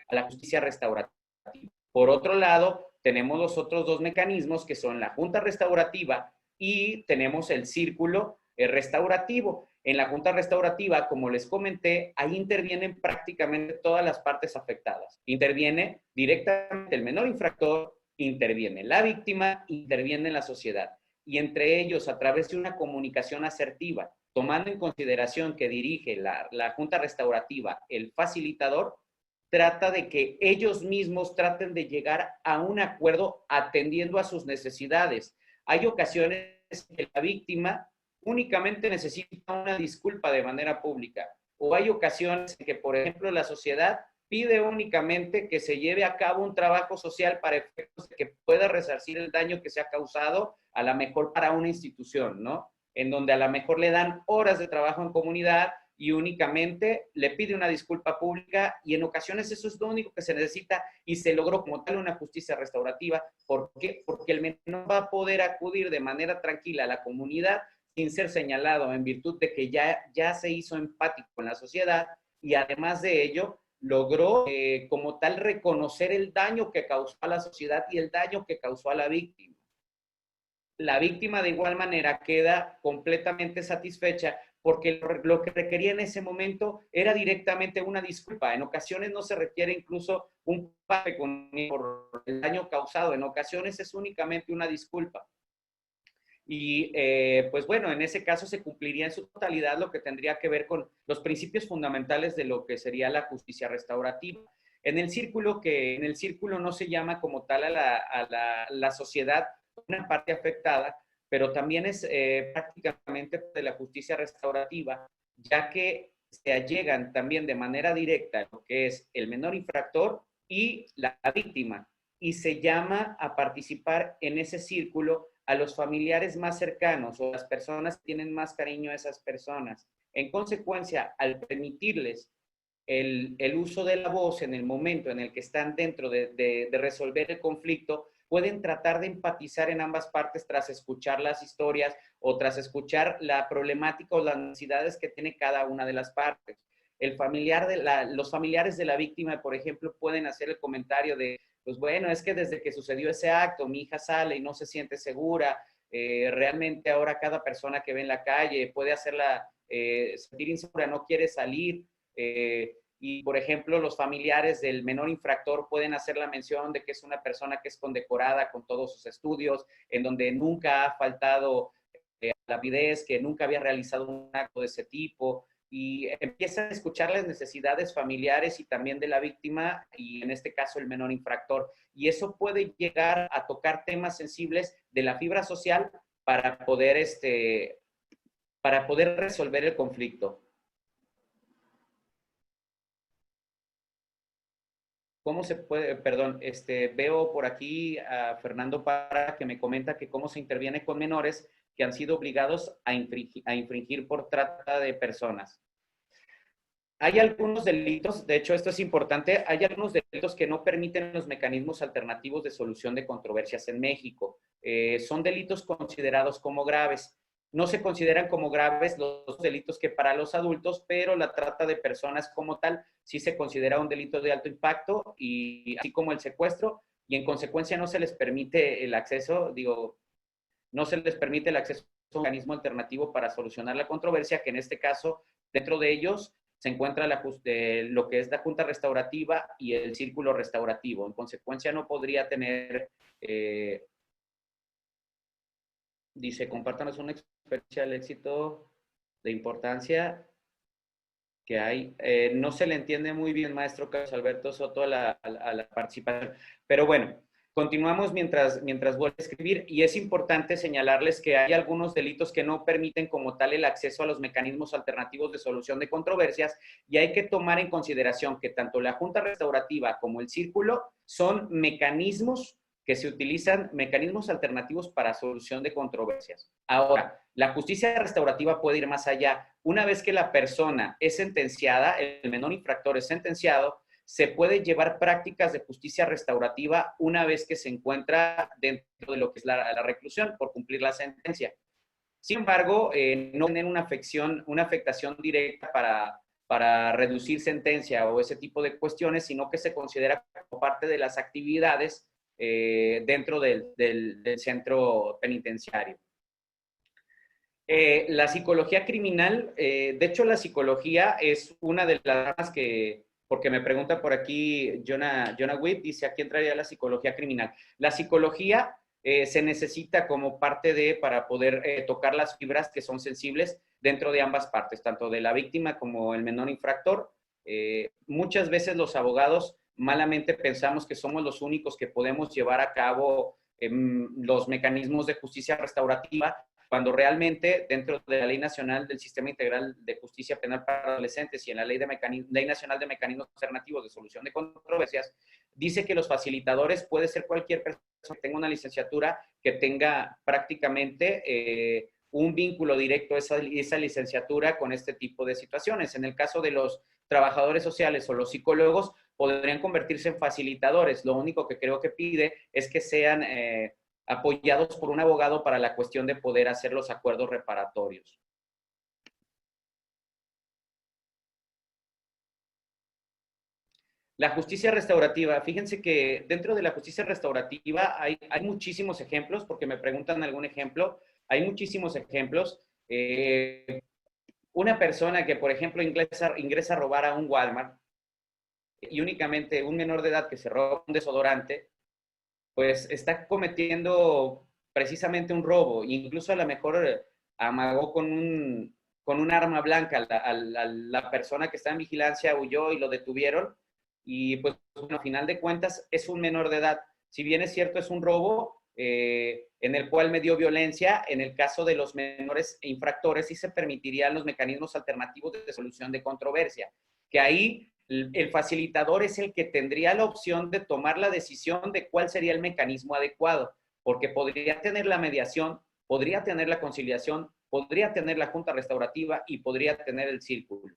a la justicia restaurativa. Por otro lado, tenemos los otros dos mecanismos que son la junta restaurativa y tenemos el círculo restaurativo. En la junta restaurativa, como les comenté, ahí intervienen prácticamente todas las partes afectadas. Interviene directamente el menor infractor, interviene la víctima, interviene la sociedad. Y entre ellos, a través de una comunicación asertiva, tomando en consideración que dirige la junta restaurativa el facilitador, trata de que ellos mismos traten de llegar a un acuerdo atendiendo a sus necesidades. Hay ocasiones que la víctima únicamente necesita una disculpa de manera pública, o hay ocasiones en que, por ejemplo, la sociedad pide únicamente que se lleve a cabo un trabajo social para efectos de que pueda resarcir el daño que se ha causado, a lo mejor para una institución, ¿no? En donde a lo mejor le dan horas de trabajo en comunidad y únicamente le pide una disculpa pública, y en ocasiones eso es lo único que se necesita y se logró como tal una justicia restaurativa. ¿Por qué? Porque el menor va a poder acudir de manera tranquila a la comunidad sin ser señalado, en virtud de que ya se hizo empático con la sociedad, y además de ello logró como tal reconocer el daño que causó a la sociedad y el daño que causó a la víctima. La víctima de igual manera queda completamente satisfecha porque lo que requería en ese momento era directamente una disculpa. En ocasiones no se requiere incluso un pago por el daño causado, en ocasiones es únicamente una disculpa. Y pues bueno, en ese caso se cumpliría en su totalidad lo que tendría que ver con los principios fundamentales de lo que sería la justicia restaurativa. En el círculo no se llama como tal a la sociedad una parte afectada, pero también es prácticamente de la justicia restaurativa, ya que se allegan también de manera directa lo que es el menor infractor y la víctima, y se llama a participar en ese círculo a los familiares más cercanos o las personas que tienen más cariño a esas personas. En consecuencia, al permitirles el uso de la voz en el momento en el que están dentro de resolver el conflicto, pueden tratar de empatizar en ambas partes tras escuchar las historias o tras escuchar la problemática o las necesidades que tiene cada una de las partes. Los familiares de la víctima, por ejemplo, pueden hacer el comentario de, pues bueno, es que desde que sucedió ese acto, mi hija sale y no se siente segura, realmente ahora cada persona que ve en la calle puede hacerla sentir insegura, no quiere salir, y, por ejemplo, los familiares del menor infractor pueden hacer la mención de que es una persona que es condecorada con todos sus estudios, en donde nunca ha faltado la avidez, que nunca había realizado un acto de ese tipo, y empiezan a escuchar las necesidades familiares y también de la víctima, y en este caso el menor infractor. Y eso puede llegar a tocar temas sensibles de la fibra social para poder resolver el conflicto. ¿Cómo se puede, perdón, veo por aquí a Fernando Parra que me comenta que cómo se interviene con menores que han sido obligados a infringir por trata de personas. Hay algunos delitos, de hecho esto es importante, hay algunos delitos que no permiten los mecanismos alternativos de solución de controversias en México. Son delitos considerados como graves. No se consideran como graves los delitos que para los adultos, pero la trata de personas como tal sí se considera un delito de alto impacto, y así como el secuestro, y en consecuencia no se les permite el acceso, no se les permite el acceso a un mecanismo alternativo para solucionar la controversia, que en este caso, dentro de ellos, se encuentra lo que es la junta restaurativa y el círculo restaurativo. En consecuencia, no podría tener... dice, compártanos una experiencia del éxito de importancia que hay. No se le entiende muy bien, maestro Carlos Alberto Soto, a la participación. Pero bueno, continuamos mientras vuelvo a escribir, y es importante señalarles que hay algunos delitos que no permiten como tal el acceso a los mecanismos alternativos de solución de controversias, y hay que tomar en consideración que tanto la junta restaurativa como el círculo son mecanismos que se utilizan, mecanismos alternativos para solución de controversias. Ahora, la justicia restaurativa puede ir más allá. Una vez que la persona es sentenciada, el menor infractor es sentenciado, se puede llevar prácticas de justicia restaurativa una vez que se encuentra dentro de lo que es la reclusión por cumplir la sentencia. Sin embargo, no tener una afectación directa para reducir sentencia o ese tipo de cuestiones, sino que se considera como parte de las actividades dentro del centro penitenciario. La psicología criminal, de hecho la psicología es una de las ramas que, porque me pregunta por aquí Jonah Whip, dice, ¿a quién traería la psicología criminal? La psicología se necesita como parte para poder tocar las fibras que son sensibles dentro de ambas partes, tanto de la víctima como el menor infractor. Muchas veces los abogados malamente pensamos que somos los únicos que podemos llevar a cabo los mecanismos de justicia restaurativa, cuando realmente dentro de la Ley Nacional del Sistema Integral de Justicia Penal para Adolescentes y en la Ley Nacional de Mecanismos Alternativos de Solución de Controversias, dice que los facilitadores puede ser cualquier persona que tenga una licenciatura, que tenga prácticamente un vínculo directo a esa licenciatura con este tipo de situaciones. En el caso de los trabajadores sociales o los psicólogos, podrían convertirse en facilitadores. Lo único que creo que pide es que sean apoyados por un abogado para la cuestión de poder hacer los acuerdos reparatorios. La justicia restaurativa, fíjense que dentro de la justicia restaurativa hay muchísimos ejemplos, porque me preguntan algún ejemplo, hay muchísimos ejemplos. Una persona que, por ejemplo, ingresa a robar a un Walmart y únicamente un menor de edad que se roba un desodorante, pues está cometiendo precisamente un robo, incluso a lo mejor amagó con un arma blanca a la persona que está en vigilancia, huyó y lo detuvieron, y pues bueno, a final de cuentas es un menor de edad. Si bien es cierto, es un robo en el cual me dio violencia, en el caso de los menores infractores sí se permitirían los mecanismos alternativos de solución de controversia, que ahí el facilitador es el que tendría la opción de tomar la decisión de cuál sería el mecanismo adecuado, porque podría tener la mediación, podría tener la conciliación, podría tener la junta restaurativa y podría tener el círculo.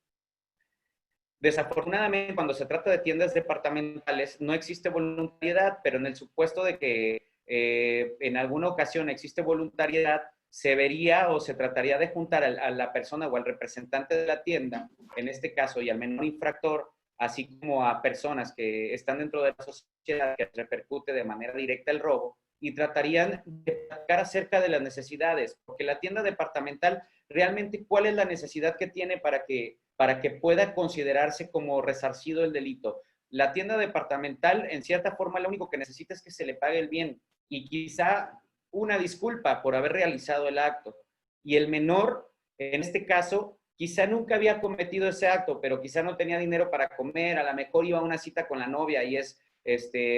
Desafortunadamente, cuando se trata de tiendas departamentales, no existe voluntariedad, pero en el supuesto de que en alguna ocasión existe voluntariedad, se vería o se trataría de juntar a la persona o al representante de la tienda, en este caso, y al menor infractor, así como a personas que están dentro de la sociedad que repercute de manera directa el robo, y tratarían de platicar acerca de las necesidades, porque la tienda departamental, realmente, ¿cuál es la necesidad que tiene para que pueda considerarse como resarcido el delito? La tienda departamental, en cierta forma, lo único que necesita es que se le pague el bien y quizá una disculpa por haber realizado el acto. Y el menor, en este caso, quizá nunca había cometido ese acto, pero quizá no tenía dinero para comer, a lo mejor iba a una cita con la novia y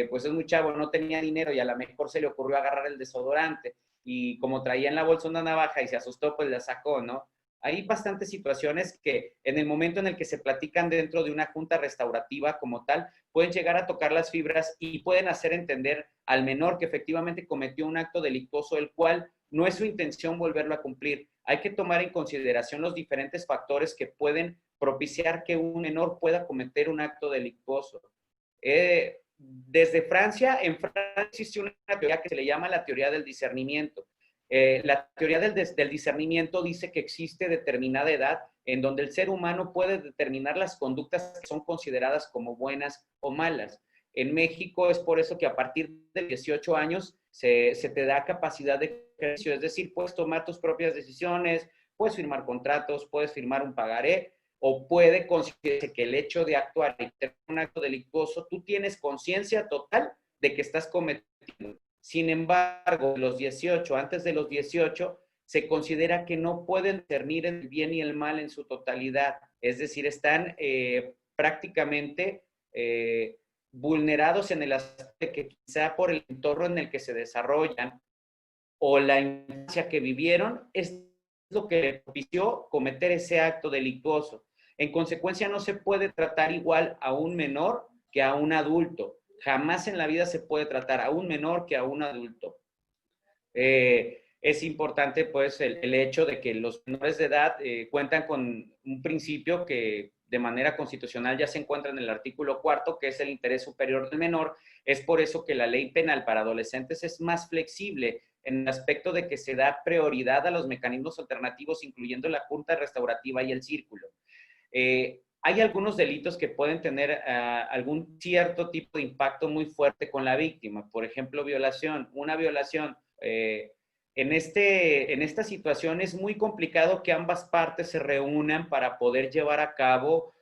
pues es muy chavo, no tenía dinero y a lo mejor se le ocurrió agarrar el desodorante y como traía en la bolsa una navaja y se asustó, pues la sacó, ¿no? Hay bastantes situaciones que en el momento en el que se platican dentro de una junta restaurativa como tal, pueden llegar a tocar las fibras y pueden hacer entender al menor que efectivamente cometió un acto delictuoso, el cual no es su intención volverlo a cumplir. Hay que tomar en consideración los diferentes factores que pueden propiciar que un menor pueda cometer un acto delictuoso. Desde Francia, en Francia existe una teoría que se le llama la teoría del discernimiento. La teoría del discernimiento dice que existe determinada edad en donde el ser humano puede determinar las conductas que son consideradas como buenas o malas. En México es por eso que a partir de 18 años se te da capacidad de ejercicio, es decir, puedes tomar tus propias decisiones, puedes firmar contratos, puedes firmar un pagaré, o puede considerarse que el hecho de actuar y tener un acto delictuoso, tú tienes conciencia total de que estás cometiendo. Sin embargo, antes de los 18, se considera que no pueden discernir el bien y el mal en su totalidad. Es decir, están prácticamente vulnerados en el aspecto de que quizá por el entorno en el que se desarrollan o la infancia que vivieron es lo que propició cometer ese acto delictuoso. En consecuencia, no se puede tratar igual a un menor que a un adulto. Jamás en la vida se puede tratar a un menor que a un adulto. Es importante, pues, el hecho de que los menores de edad cuentan con un principio que de manera constitucional ya se encuentra en el artículo 4, que es el interés superior del menor. Es por eso que la ley penal para adolescentes es más flexible en el aspecto de que se da prioridad a los mecanismos alternativos, incluyendo la junta restaurativa y el círculo. Hay algunos delitos que pueden tener algún cierto tipo de impacto muy fuerte con la víctima. Por ejemplo, violación. Una violación. En esta situación es muy complicado que ambas partes se reúnan para poder llevar a cabo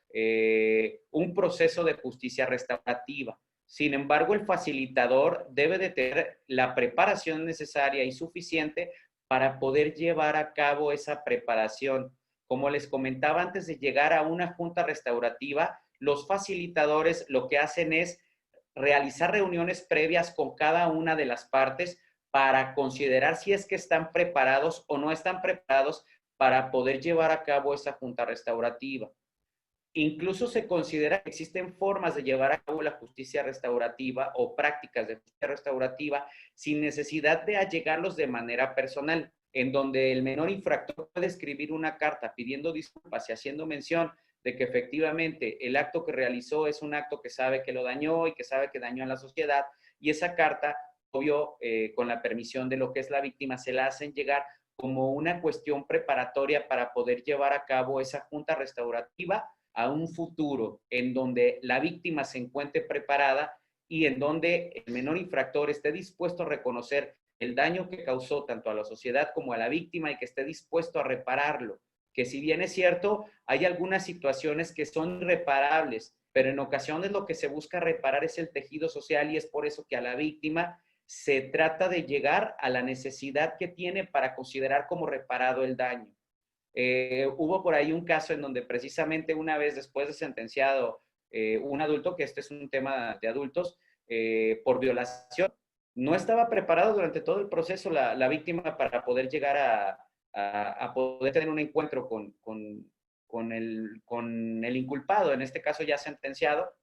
un proceso de justicia restaurativa. Sin embargo, el facilitador debe de tener la preparación necesaria y suficiente para poder llevar a cabo esa preparación. Como les comentaba, antes de llegar a una junta restaurativa, los facilitadores lo que hacen es realizar reuniones previas con cada una de las partes para considerar si es que están preparados o no están preparados para poder llevar a cabo esa junta restaurativa. Incluso se considera que existen formas de llevar a cabo la justicia restaurativa o prácticas de justicia restaurativa sin necesidad de allegarlos de manera personal, en donde el menor infractor puede escribir una carta pidiendo disculpas y haciendo mención de que efectivamente el acto que realizó es un acto que sabe que lo dañó y que sabe que dañó a la sociedad, y esa carta, obvio, con la permisión de lo que es la víctima, se la hacen llegar como una cuestión preparatoria para poder llevar a cabo esa junta restaurativa a un futuro en donde la víctima se encuentre preparada y en donde el menor infractor esté dispuesto a reconocer el daño que causó tanto a la sociedad como a la víctima y que esté dispuesto a repararlo. Que si bien es cierto, hay algunas situaciones que son irreparables, pero en ocasiones lo que se busca reparar es el tejido social, y es por eso que a la víctima se trata de llegar a la necesidad que tiene para considerar como reparado el daño. Hubo por ahí un caso en donde precisamente una vez después de sentenciado un adulto, que este es un tema de adultos, por violación, no estaba preparado durante todo el proceso la víctima para poder llegar a poder tener un encuentro con el inculpado, en este caso ya sentenciado.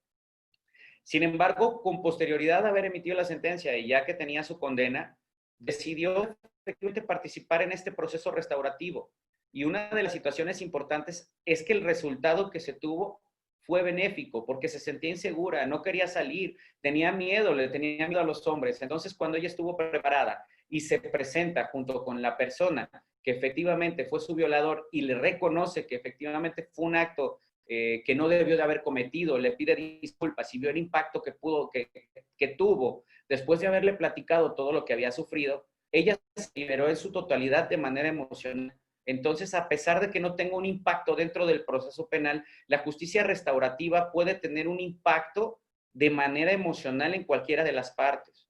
Sin embargo, con posterioridad a haber emitido la sentencia y ya que tenía su condena, decidió efectivamente participar en este proceso restaurativo. Y una de las situaciones importantes es que el resultado que se tuvo fue benéfico, porque se sentía insegura, no quería salir, tenía miedo, le tenía miedo a los hombres. Entonces, cuando ella estuvo preparada y se presenta junto con la persona que efectivamente fue su violador y le reconoce que efectivamente fue un acto que no debió de haber cometido, le pide disculpas y vio el impacto que tuvo después de haberle platicado todo lo que había sufrido, ella se liberó en su totalidad de manera emocional. Entonces, a pesar de que no tenga un impacto dentro del proceso penal, la justicia restaurativa puede tener un impacto de manera emocional en cualquiera de las partes.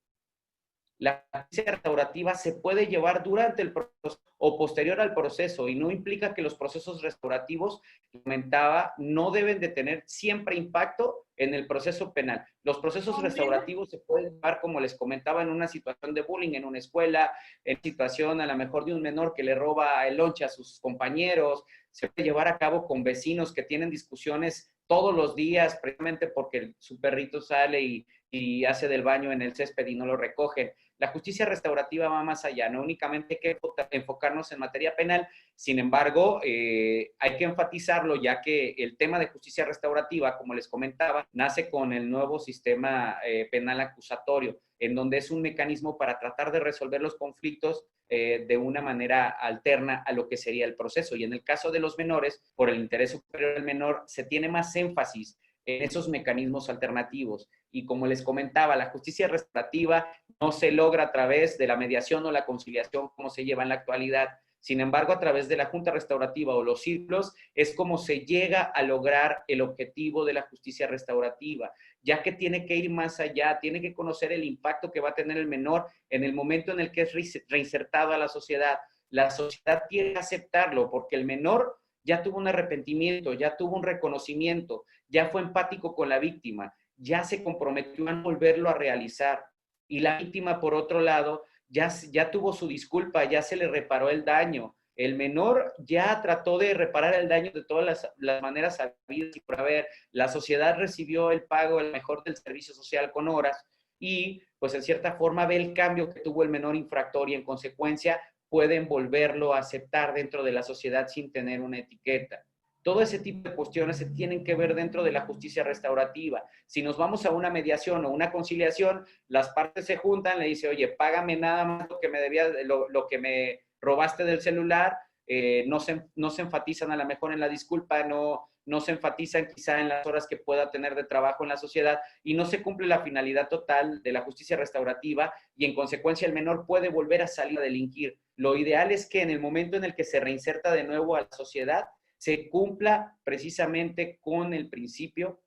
La justicia restaurativa se puede llevar durante el proceso o posterior al proceso, y no implica que los procesos restaurativos, comentaba, no deben de tener siempre impacto en el proceso penal. Los procesos restaurativos se pueden llevar, como les comentaba, en una situación de bullying en una escuela, en situación a lo mejor de un menor que le roba el lonche a sus compañeros, se puede llevar a cabo con vecinos que tienen discusiones todos los días, precisamente porque su perrito sale y hace del baño en el césped y no lo recogen. La justicia restaurativa va más allá, no únicamente hay que enfocarnos en materia penal, sin embargo, hay que enfatizarlo, ya que el tema de justicia restaurativa, como les comentaba, nace con el nuevo sistema penal acusatorio, en donde es un mecanismo para tratar de resolver los conflictos de una manera alterna a lo que sería el proceso. Y en el caso de los menores, por el interés superior del menor, se tiene más énfasis en esos mecanismos alternativos. Y como les comentaba, la justicia restaurativa no se logra a través de la mediación o la conciliación como se lleva en la actualidad. Sin embargo, a través de la junta restaurativa o los círculos es como se llega a lograr el objetivo de la justicia restaurativa, ya que tiene que ir más allá, tiene que conocer el impacto que va a tener el menor en el momento en el que es reinsertado a la sociedad. La sociedad tiene que aceptarlo porque el menor ya tuvo un arrepentimiento, ya tuvo un reconocimiento, ya fue empático con la víctima, ya se comprometió a volverlo a realizar. Y la víctima, por otro lado, ya tuvo su disculpa, ya se le reparó el daño. El menor ya trató de reparar el daño de todas las maneras habidas y por haber. La sociedad recibió el pago, el mejor del servicio social con horas, y pues en cierta forma ve el cambio que tuvo el menor infractor y en consecuencia pueden volverlo a aceptar dentro de la sociedad sin tener una etiqueta. Todo ese tipo de cuestiones se tienen que ver dentro de la justicia restaurativa. Si nos vamos a una mediación o una conciliación, las partes se juntan, le dice, oye, págame nada más lo que me debías, lo que me robaste del celular, no se enfatizan a lo mejor en la disculpa, no se enfatizan quizá en las horas que pueda tener de trabajo en la sociedad y no se cumple la finalidad total de la justicia restaurativa y en consecuencia el menor puede volver a salir a delinquir. Lo ideal es que en el momento en el que se reinserta de nuevo a la sociedad, se cumpla precisamente con el principio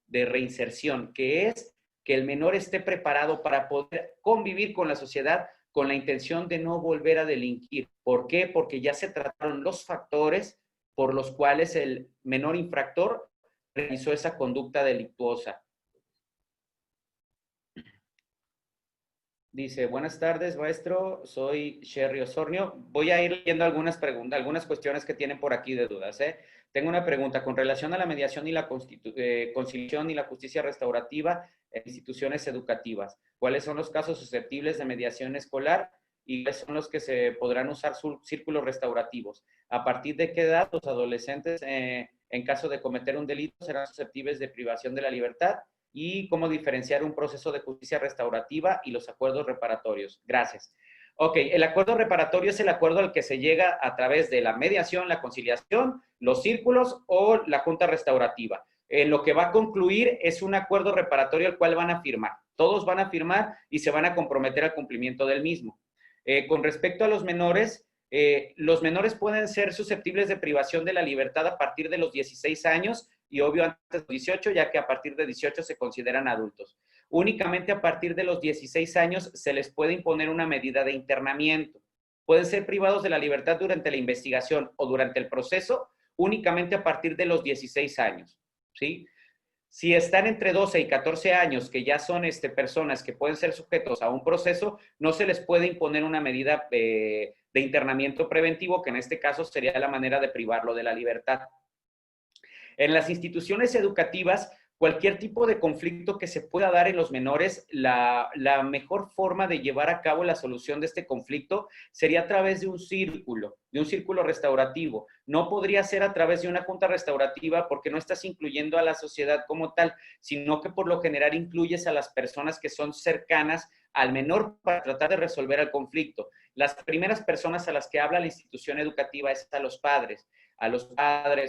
de reinserción, que es que el menor esté preparado para poder convivir con la sociedad con la intención de no volver a delinquir. ¿Por qué? Porque ya se trataron los factores por los cuales el menor infractor realizó esa conducta delictuosa. Dice, buenas tardes, maestro, soy Sherry Osornio. Voy a ir leyendo algunas preguntas, algunas cuestiones que tienen por aquí de dudas. Tengo una pregunta con relación a la mediación y la conciliación y la justicia restaurativa en instituciones educativas. ¿Cuáles son los casos susceptibles de mediación escolar y cuáles son los que se podrán usar círculos restaurativos? ¿A partir de qué edad los adolescentes, en caso de cometer un delito, serán susceptibles de privación de la libertad? Y cómo diferenciar un proceso de justicia restaurativa y los acuerdos reparatorios. Gracias. Ok, el acuerdo reparatorio es el acuerdo al que se llega a través de la mediación, la conciliación, los círculos o la junta restaurativa. Lo que va a concluir es un acuerdo reparatorio al cual van a firmar. Todos van a firmar y se van a comprometer al cumplimiento del mismo. Con respecto a los menores pueden ser susceptibles de privación de la libertad a partir de los 16 años y obvio antes de los 18, ya que a partir de 18 se consideran adultos. Únicamente a partir de los 16 años se les puede imponer una medida de internamiento. Pueden ser privados de la libertad durante la investigación o durante el proceso, únicamente a partir de los 16 años, ¿sí? Si están entre 12 y 14 años, que ya son personas que pueden ser sujetos a un proceso, no se les puede imponer una medida de internamiento preventivo, que en este caso sería la manera de privarlo de la libertad. En las instituciones educativas, cualquier tipo de conflicto que se pueda dar en los menores, la mejor forma de llevar a cabo la solución de este conflicto sería a través de un círculo restaurativo. No podría ser a través de una junta restaurativa porque no estás incluyendo a la sociedad como tal, sino que por lo general incluyes a las personas que son cercanas al menor para tratar de resolver el conflicto. Las primeras personas a las que habla la institución educativa es a los padres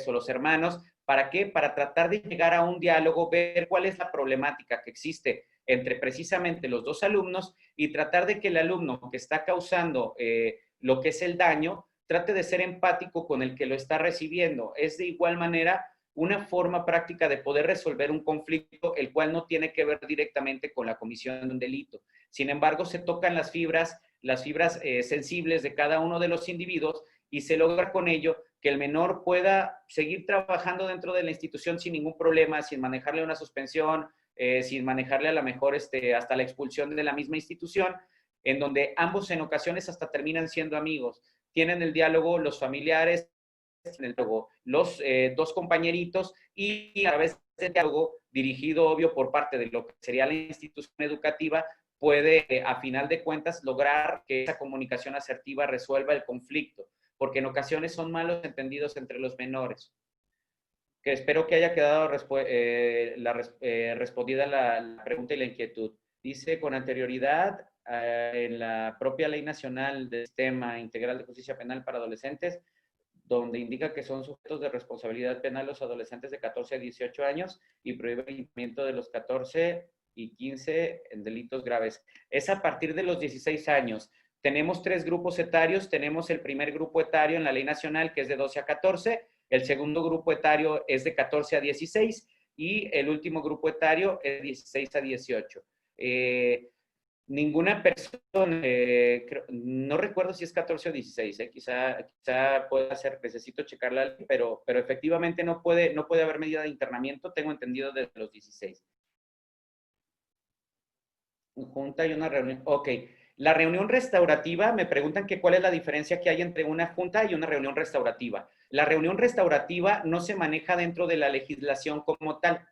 o los hermanos. ¿Para qué? Para tratar de llegar a un diálogo, ver cuál es la problemática que existe entre precisamente los dos alumnos y tratar de que el alumno que está causando lo que es el daño, trate de ser empático con el que lo está recibiendo. Es de igual manera una forma práctica de poder resolver un conflicto, el cual no tiene que ver directamente con la comisión de un delito. Sin embargo, se tocan las fibras sensibles de cada uno de los individuos y se logra con ello que el menor pueda seguir trabajando dentro de la institución sin ningún problema, sin manejarle una suspensión, sin manejarle a lo mejor hasta la expulsión de la misma institución, en donde ambos en ocasiones hasta terminan siendo amigos. Tienen el diálogo los familiares, el diálogo los dos compañeritos y a través del diálogo dirigido, obvio, por parte de lo que sería la institución educativa, puede, a final de cuentas, lograr que esa comunicación asertiva resuelva el conflicto, porque en ocasiones son malos entendidos entre los menores. Que espero que haya quedado respondida la pregunta y la inquietud. Dice, con anterioridad, en la propia Ley Nacional del Sistema Integral de Justicia Penal para Adolescentes, donde indica que son sujetos de responsabilidad penal los adolescentes de 14 a 18 años y prohíbe el cumplimiento de los 14 y 15 en delitos graves. Es a partir de los 16 años. Tenemos 3 grupos etarios. Tenemos el primer grupo etario en la Ley Nacional, que es de 12 a 14. El segundo grupo etario es de 14 a 16. Y el último grupo etario es de 16 a 18. Ninguna persona, no recuerdo si es 14 o 16, quizá pueda ser, necesito checarla, pero efectivamente no puede haber medida de internamiento, tengo entendido, desde los 16. Junta y una reunión. Ok. La reunión restaurativa, me preguntan que cuál es la diferencia que hay entre una junta y una reunión restaurativa. La reunión restaurativa no se maneja dentro de la legislación como tal.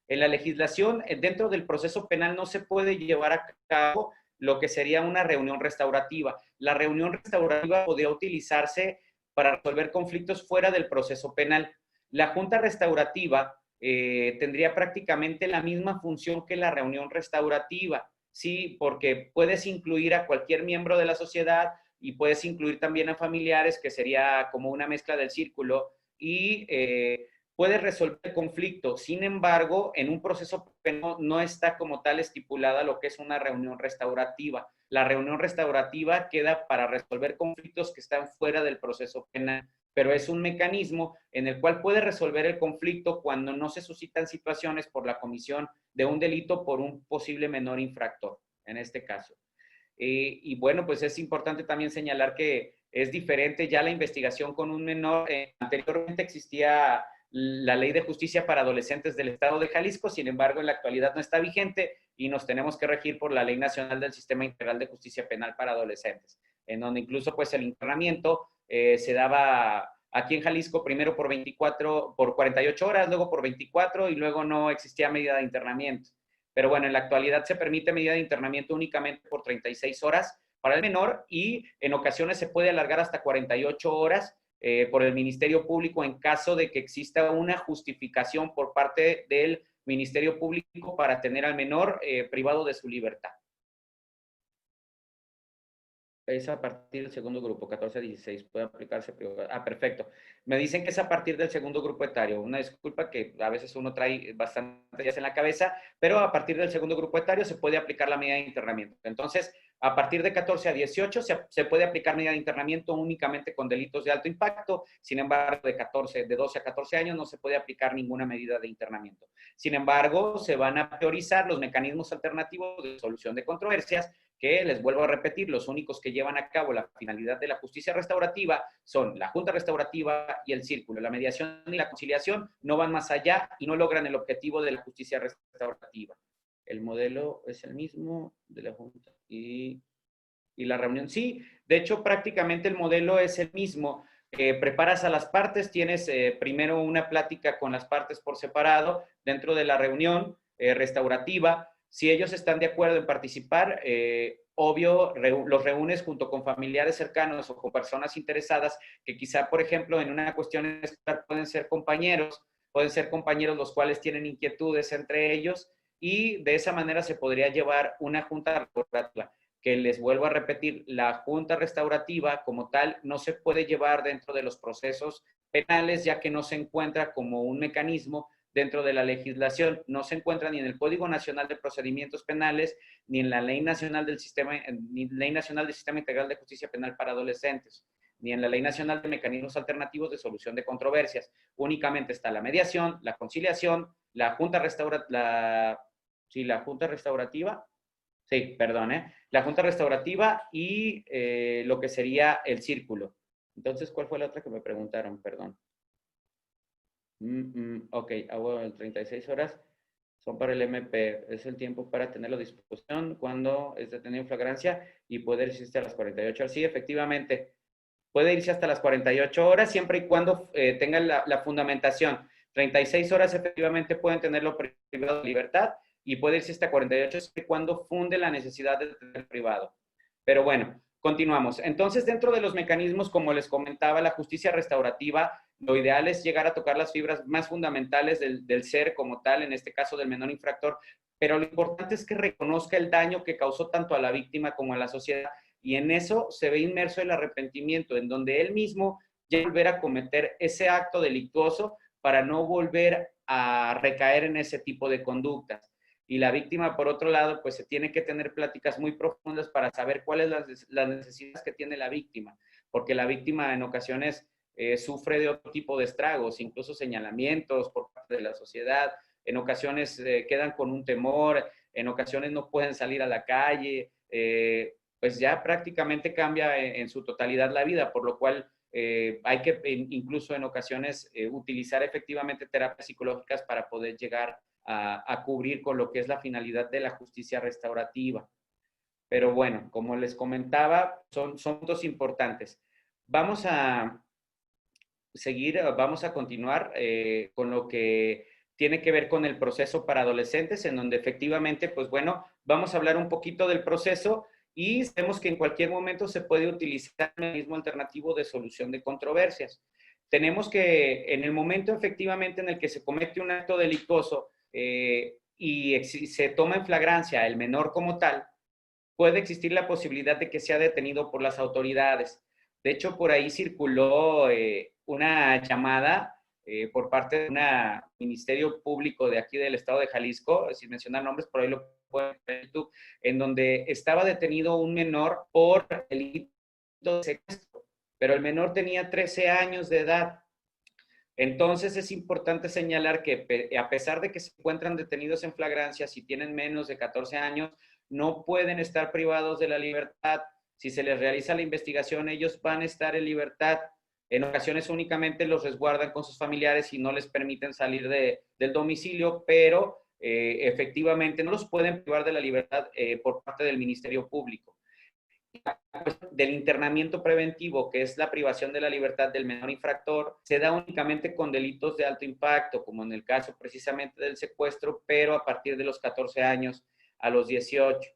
En la legislación, dentro del proceso penal, no se puede llevar a cabo lo que sería una reunión restaurativa. La reunión restaurativa podría utilizarse para resolver conflictos fuera del proceso penal. La junta restaurativa tendría prácticamente la misma función que la reunión restaurativa, ¿sí? Porque puedes incluir a cualquier miembro de la sociedad y puedes incluir también a familiares, que sería como una mezcla del círculo, y puedes resolver el conflicto. Sin embargo, en un proceso penal no está como tal estipulada lo que es una reunión restaurativa. La reunión restaurativa queda para resolver conflictos que están fuera del proceso penal, pero es un mecanismo en el cual puede resolver el conflicto cuando no se suscitan situaciones por la comisión de un delito por un posible menor infractor, en este caso. Y bueno, pues es importante también señalar que es diferente ya la investigación con un menor. Anteriormente existía la Ley de Justicia para Adolescentes del Estado de Jalisco, sin embargo, en la actualidad no está vigente y nos tenemos que regir por la Ley Nacional del Sistema Integral de Justicia Penal para Adolescentes, en donde incluso pues el internamiento se daba aquí en Jalisco primero por 48 horas, luego por 24 y luego no existía medida de internamiento. Pero bueno, en la actualidad se permite medida de internamiento únicamente por 36 horas para el menor y en ocasiones se puede alargar hasta 48 horas por el Ministerio Público en caso de que exista una justificación por parte del Ministerio Público para tener al menor privado de su libertad. Es a partir del segundo grupo, 14 a 16, puede aplicarse privado. Ah, perfecto. Me dicen que es a partir del segundo grupo etario. Una disculpa que a veces uno trae bastante días en la cabeza, pero a partir del segundo grupo etario se puede aplicar la medida de internamiento. Entonces, a partir de 14 a 18 se puede aplicar medida de internamiento únicamente con delitos de alto impacto. Sin embargo, de 12 a 14 años no se puede aplicar ninguna medida de internamiento. Sin embargo, se van a priorizar los mecanismos alternativos de solución de controversias, que les vuelvo a repetir, los únicos que llevan a cabo la finalidad de la justicia restaurativa son la junta restaurativa y el círculo. La mediación y la conciliación no van más allá y no logran el objetivo de la justicia restaurativa. El modelo es el mismo de la junta y la reunión. Sí, de hecho prácticamente el modelo es el mismo. Preparas a las partes, tienes primero una plática con las partes por separado dentro de la reunión restaurativa. Si ellos están de acuerdo en participar, obvio, los reúnes junto con familiares cercanos o con personas interesadas que quizá, por ejemplo, en una cuestión escolar pueden ser compañeros los cuales tienen inquietudes entre ellos y de esa manera se podría llevar una junta restaurativa. Que les vuelvo a repetir, la junta restaurativa como tal no se puede llevar dentro de los procesos penales ya que no se encuentra como un mecanismo dentro de la legislación, no se encuentra ni en el Código Nacional de Procedimientos Penales, ni en la Ley Nacional del Sistema Integral de Justicia Penal para Adolescentes, ni en la Ley Nacional de Mecanismos Alternativos de Solución de Controversias. Únicamente está la mediación, la conciliación, la junta restaurativa, la junta restaurativa y lo que sería el círculo. Entonces, ¿cuál fue la otra que me preguntaron? Perdón. Ok, 36 horas son para el MP. Es el tiempo para tenerlo a disposición cuando es detenido en flagrancia y poder irse hasta las 48 horas. Sí, efectivamente, puede irse hasta las 48 horas siempre y cuando tengan la fundamentación. 36 horas efectivamente pueden tenerlo privado de libertad y puede irse hasta 48 siempre y cuando funde la necesidad de tener privado. Pero bueno, continuamos. Entonces, dentro de los mecanismos, como les comentaba, la justicia restaurativa, lo ideal es llegar a tocar las fibras más fundamentales del ser como tal, en este caso del menor infractor, pero lo importante es que reconozca el daño que causó tanto a la víctima como a la sociedad, y en eso se ve inmerso el arrepentimiento, en donde él mismo ya volver a cometer ese acto delictuoso para no volver a recaer en ese tipo de conductas. Y la víctima, por otro lado, pues se tiene que tener pláticas muy profundas para saber cuáles las necesidades que tiene la víctima, porque la víctima en ocasiones sufre de otro tipo de estragos, incluso señalamientos por parte de la sociedad, en ocasiones quedan con un temor, en ocasiones no pueden salir a la calle, pues ya prácticamente cambia en su totalidad la vida, por lo cual hay que incluso en ocasiones utilizar efectivamente terapias psicológicas para poder llegar a cubrir con lo que es la finalidad de la justicia restaurativa. Pero bueno, como les comentaba, son puntos importantes. Vamos a seguir, vamos a continuar con lo que tiene que ver con el proceso para adolescentes, en donde efectivamente, pues bueno, vamos a hablar un poquito del proceso y sabemos que en cualquier momento se puede utilizar el mecanismo alternativo de solución de controversias. tenemos que, en el momento efectivamente en el que se comete un acto delictuoso y se toma en flagrancia el menor como tal, puede existir la posibilidad de que sea detenido por las autoridades. De hecho, por ahí circuló una llamada por parte de un ministerio público de aquí del estado de Jalisco, sin mencionar nombres, por ahí lo pueden ver en YouTube, en donde estaba detenido un menor por delito de secuestro, pero el menor tenía 13 años de edad. Entonces es importante señalar que a pesar de que se encuentran detenidos en flagrancia, si tienen menos de 14 años, no pueden estar privados de la libertad. Si se les realiza la investigación, ellos van a estar en libertad. En ocasiones únicamente los resguardan con sus familiares y no les permiten salir del domicilio, pero efectivamente no los pueden privar de la libertad por parte del Ministerio Público. Del internamiento preventivo, que es la privación de la libertad del menor infractor, se da únicamente con delitos de alto impacto, como en el caso precisamente del secuestro, pero a partir de los 14 años a los 18.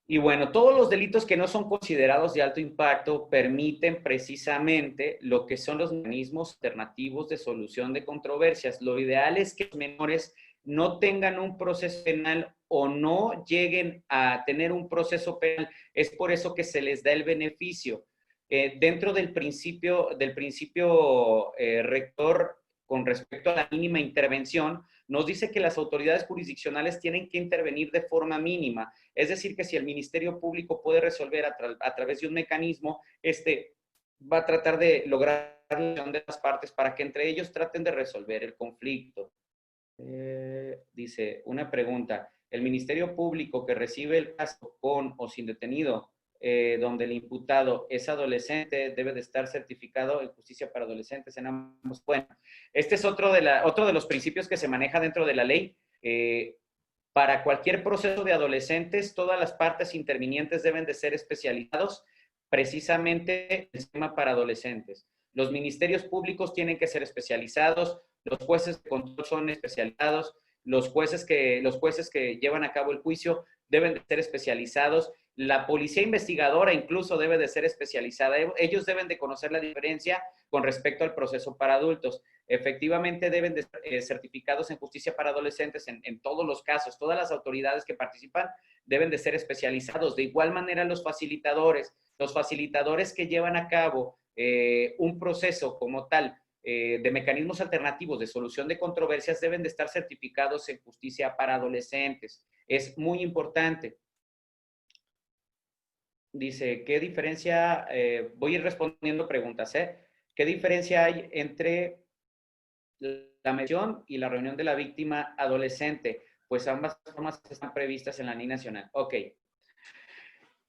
Y bueno, todos los delitos que no son considerados de alto impacto permiten precisamente lo que son los mecanismos alternativos de solución de controversias. Lo ideal es que los menores no tengan un proceso penal o no lleguen a tener un proceso penal. Es por eso que se les da el beneficio. Dentro del principio rector con respecto a la mínima intervención, nos dice que las autoridades jurisdiccionales tienen que intervenir de forma mínima. Es decir, que si el Ministerio Público puede resolver a través de un mecanismo, va a tratar de lograr la unión de las partes para que entre ellos traten de resolver el conflicto. Dice, una pregunta. ¿El Ministerio Público que recibe el caso con o sin detenido, donde el imputado es adolescente, debe de estar certificado en justicia para adolescentes en ambos? Bueno, este es otro de los principios que se maneja dentro de la ley. Para cualquier proceso de adolescentes, todas las partes intervinientes deben de ser especializados precisamente en el sistema para adolescentes. Los ministerios públicos tienen que ser especializados, los jueces de control son especializados, los jueces que llevan a cabo el juicio deben de ser especializados, la policía investigadora incluso debe de ser especializada, ellos deben de conocer la diferencia con respecto al proceso para adultos. Efectivamente deben de ser certificados en justicia para adolescentes en todos los casos, todas las autoridades que participan deben de ser especializados. De igual manera los facilitadores que llevan a cabo un proceso como tal, de mecanismos alternativos de solución de controversias, deben de estar certificados en justicia para adolescentes. Es muy importante. Dice, ¿qué diferencia? Voy a ir respondiendo preguntas, ¿Qué diferencia hay entre la mediación y la reunión de la víctima adolescente? Pues ambas formas están previstas en la Ley Nacional. Ok.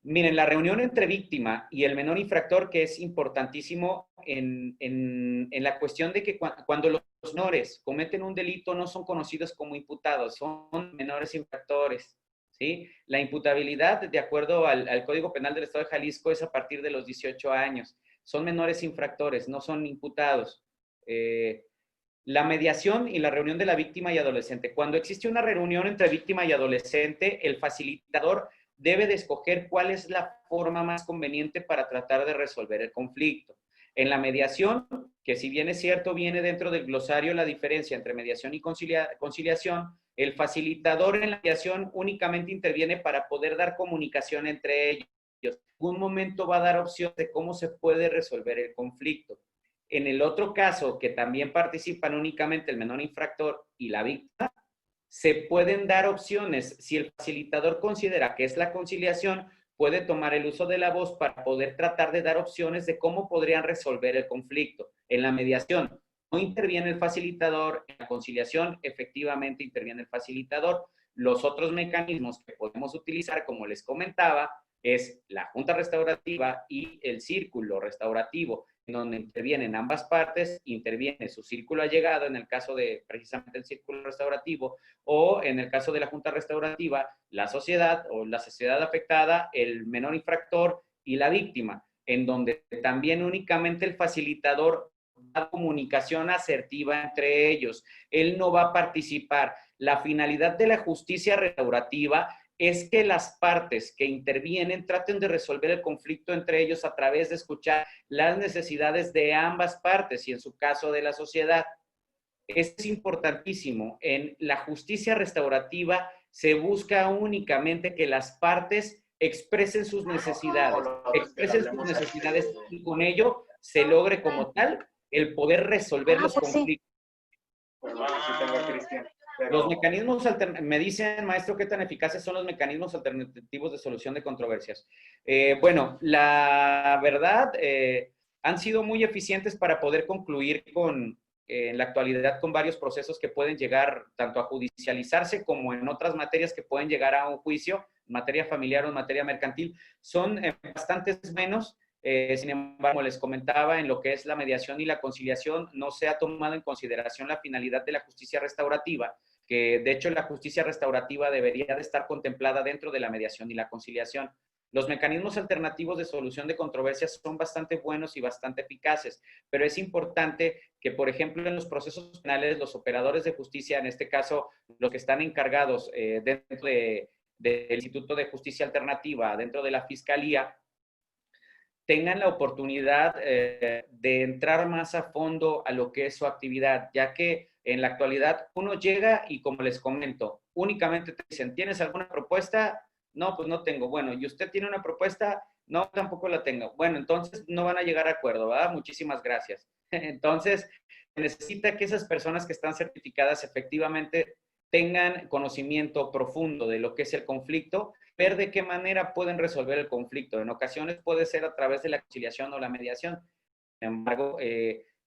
Miren, la reunión entre víctima y el menor infractor, que es importantísimo en la cuestión de que cuando los menores cometen un delito no son conocidos como imputados, son menores infractores, ¿sí? La imputabilidad, de acuerdo al Código Penal del Estado de Jalisco, es a partir de los 18 años. Son menores infractores, no son imputados. La mediación y la reunión de la víctima y adolescente. Cuando existe una reunión entre víctima y adolescente, el facilitador debe de escoger cuál es la forma más conveniente para tratar de resolver el conflicto. En la mediación, que si bien es cierto, viene dentro del glosario la diferencia entre mediación y conciliación, el facilitador en la mediación únicamente interviene para poder dar comunicación entre ellos. En algún momento va a dar opción de cómo se puede resolver el conflicto. En el otro caso, que también participan únicamente el menor infractor y la víctima, se pueden dar opciones. Si el facilitador considera que es la conciliación, puede tomar el uso de la voz para poder tratar de dar opciones de cómo podrían resolver el conflicto. En la mediación no interviene el facilitador, en la conciliación efectivamente interviene el facilitador. Los otros mecanismos que podemos utilizar, como les comentaba, es la junta restaurativa y el círculo restaurativo, en donde intervienen ambas partes, interviene su círculo allegado, en el caso de precisamente el círculo restaurativo, o en el caso de la junta restaurativa, la sociedad o la sociedad afectada, el menor infractor y la víctima, en donde también únicamente el facilitador da comunicación asertiva entre ellos. Él no va a participar. La finalidad de la justicia restaurativa es que las partes que intervienen traten de resolver el conflicto entre ellos a través de escuchar las necesidades de ambas partes y en su caso de la sociedad. Es importantísimo. En la justicia restaurativa se busca únicamente que las partes expresen sus necesidades, y con ello se logre como tal el poder resolver los conflictos. Los mecanismos me dicen, maestro, ¿qué tan eficaces son los mecanismos alternativos de solución de controversias? Bueno, la verdad, han sido muy eficientes para poder concluir en la actualidad con varios procesos que pueden llegar tanto a judicializarse como en otras materias que pueden llegar a un juicio, en materia familiar o en materia mercantil. Son bastantes menos. Sin embargo, como les comentaba, en lo que es la mediación y la conciliación, no se ha tomado en consideración la finalidad de la justicia restaurativa, que de hecho la justicia restaurativa debería de estar contemplada dentro de la mediación y la conciliación. Los mecanismos alternativos de solución de controversias son bastante buenos y bastante eficaces, pero es importante que, por ejemplo, en los procesos penales, los operadores de justicia, en este caso, los que están encargados dentro del Instituto de Justicia Alternativa, dentro de la Fiscalía, tengan la oportunidad de entrar más a fondo a lo que es su actividad, ya que en la actualidad uno llega y, como les comento, únicamente te dicen, ¿tienes alguna propuesta? No, pues no tengo. Bueno, ¿y usted tiene una propuesta? No, tampoco la tengo. Bueno, entonces no van a llegar a acuerdo, ¿verdad? Muchísimas gracias. Entonces, necesita que esas personas que están certificadas efectivamente tengan conocimiento profundo de lo que es el conflicto, ver de qué manera pueden resolver el conflicto. En ocasiones puede ser a través de la conciliación o la mediación. Sin embargo,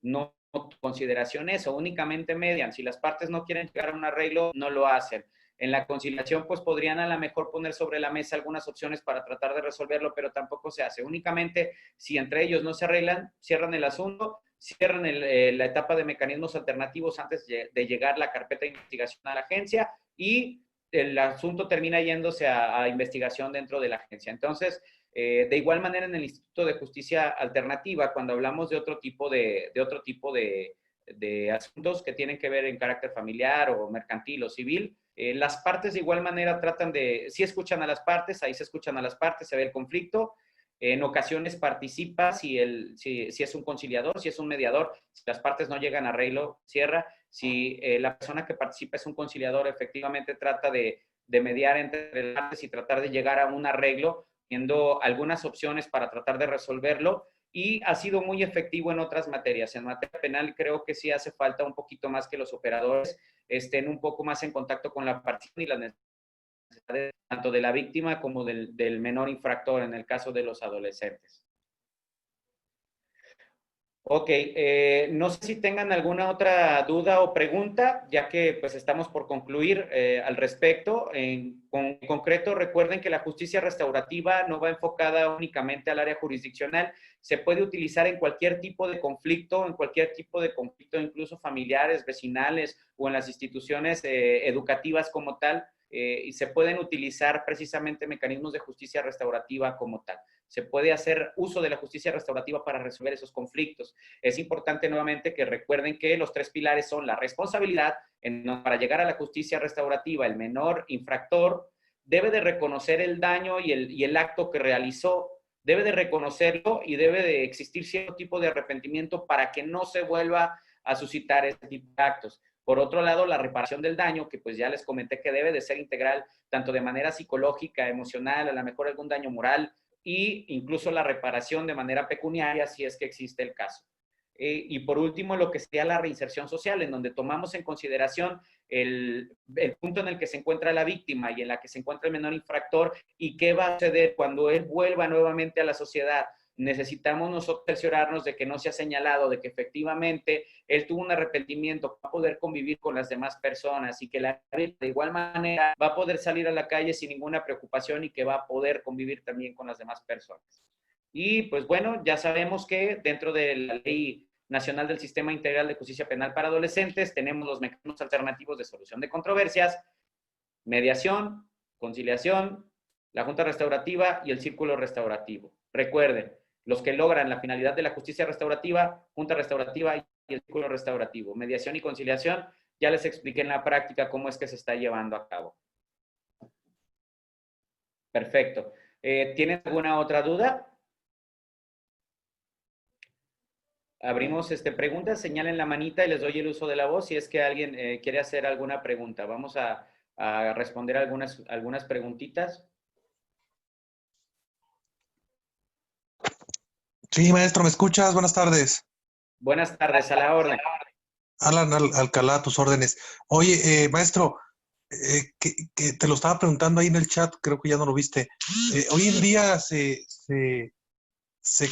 no consideración eso, únicamente median. Si las partes no quieren llegar a un arreglo, no lo hacen. En la conciliación, pues podrían a lo mejor poner sobre la mesa algunas opciones para tratar de resolverlo, pero tampoco se hace. Únicamente, si entre ellos no se arreglan, cierran el asunto, cierran la etapa de mecanismos alternativos antes de llegar la carpeta de investigación a la agencia y el asunto termina yéndose a investigación dentro de la agencia. Entonces, de igual manera, en el Instituto de Justicia Alternativa, cuando hablamos de otro tipo de asuntos que tienen que ver en carácter familiar o mercantil o civil, las partes de igual manera tratan de, sí escuchan a las partes, ahí se escuchan a las partes, se ve el conflicto, en ocasiones participa si es un conciliador, si es un mediador, si las partes no llegan a arreglo, cierra. Si la persona que participa es un conciliador, efectivamente trata de mediar entre las partes y tratar de llegar a un arreglo, viendo algunas opciones para tratar de resolverlo, y ha sido muy efectivo en otras materias. En materia penal creo que sí hace falta un poquito más que los operadores estén un poco más en contacto con la participación y las necesidades tanto de la víctima como del menor infractor en el caso de los adolescentes. Ok, no sé si tengan alguna otra duda o pregunta, ya que pues estamos por concluir al respecto. En concreto, recuerden que la justicia restaurativa no va enfocada únicamente al área jurisdiccional, se puede utilizar en cualquier tipo de conflicto, incluso familiares, vecinales o en las instituciones educativas como tal, y se pueden utilizar precisamente mecanismos de justicia restaurativa como tal. Se puede hacer uso de la justicia restaurativa para resolver esos conflictos. Es importante nuevamente que recuerden que los tres pilares son la responsabilidad, para llegar a la justicia restaurativa, el menor infractor debe de reconocer el daño y el acto que realizó, debe de reconocerlo y debe de existir cierto tipo de arrepentimiento para que no se vuelva a suscitar este tipo de actos. Por otro lado, la reparación del daño, que pues ya les comenté que debe de ser integral, tanto de manera psicológica, emocional, a lo mejor algún daño moral, e incluso la reparación de manera pecuniaria si es que existe el caso. Y por último, lo que sería la reinserción social, en donde tomamos en consideración el punto en el que se encuentra la víctima y en la que se encuentra el menor infractor y qué va a suceder cuando él vuelva nuevamente a la sociedad. Necesitamos nosotros cerciorarnos de que no se ha señalado, de que efectivamente él tuvo un arrepentimiento, va a poder convivir con las demás personas y que la víctima de igual manera va a poder salir a la calle sin ninguna preocupación y que va a poder convivir también con las demás personas. Y pues bueno, ya sabemos que dentro de la Ley Nacional del Sistema Integral de Justicia Penal para Adolescentes tenemos los mecanismos alternativos de solución de controversias, mediación, conciliación, la Junta Restaurativa y el Círculo Restaurativo. Recuerden, los que logran la finalidad de la justicia restaurativa, Junta Restaurativa y el Círculo Restaurativo. Mediación y conciliación, ya les expliqué en la práctica cómo es que se está llevando a cabo. Perfecto. ¿Tienen alguna otra duda? Abrimos preguntas, señalen la manita y les doy el uso de la voz si es que alguien quiere hacer alguna pregunta. Vamos a responder algunas preguntitas.
Sí, maestro, ¿me escuchas? Buenas tardes.
Buenas tardes, a la orden.
Alan Alcalá, a tus órdenes. Oye, maestro, que te lo estaba preguntando ahí en el chat, creo que ya no lo viste. Hoy en día se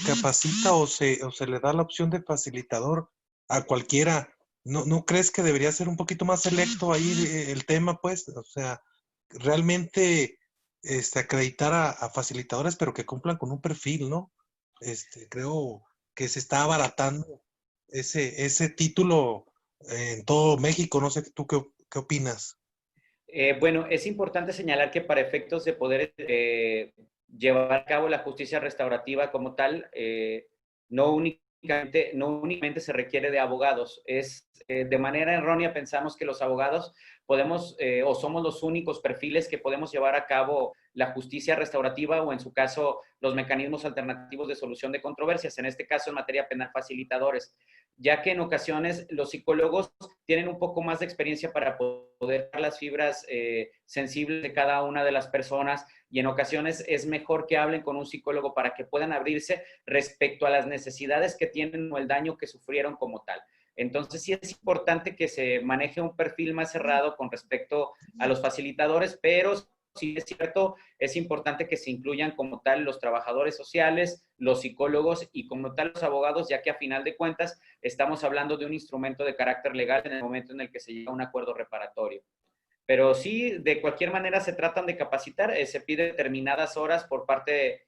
capacita o se le da la opción de facilitador a cualquiera. ¿No crees que debería ser un poquito más selecto ahí el tema, pues? O sea, realmente acreditar a facilitadores, pero que cumplan con un perfil, ¿no? Creo que se está abaratando ese título en todo México. No sé, ¿tú qué opinas?
Bueno, es importante señalar que para efectos de poder llevar a cabo la justicia restaurativa como tal, no únicamente se requiere de abogados. De manera errónea pensamos que los abogados podemos o somos los únicos perfiles que podemos llevar a cabo la justicia restaurativa o en su caso los mecanismos alternativos de solución de controversias, en este caso en materia penal facilitadores, ya que en ocasiones los psicólogos tienen un poco más de experiencia para poder dar las fibras sensibles de cada una de las personas y en ocasiones es mejor que hablen con un psicólogo para que puedan abrirse respecto a las necesidades que tienen o el daño que sufrieron como tal. Entonces sí es importante que se maneje un perfil más cerrado con respecto a los facilitadores, pero sí es cierto, es importante que se incluyan como tal los trabajadores sociales, los psicólogos y como tal los abogados, ya que a final de cuentas estamos hablando de un instrumento de carácter legal en el momento en el que se llega a un acuerdo reparatorio. Pero sí, de cualquier manera se tratan de capacitar, se pide determinadas horas por parte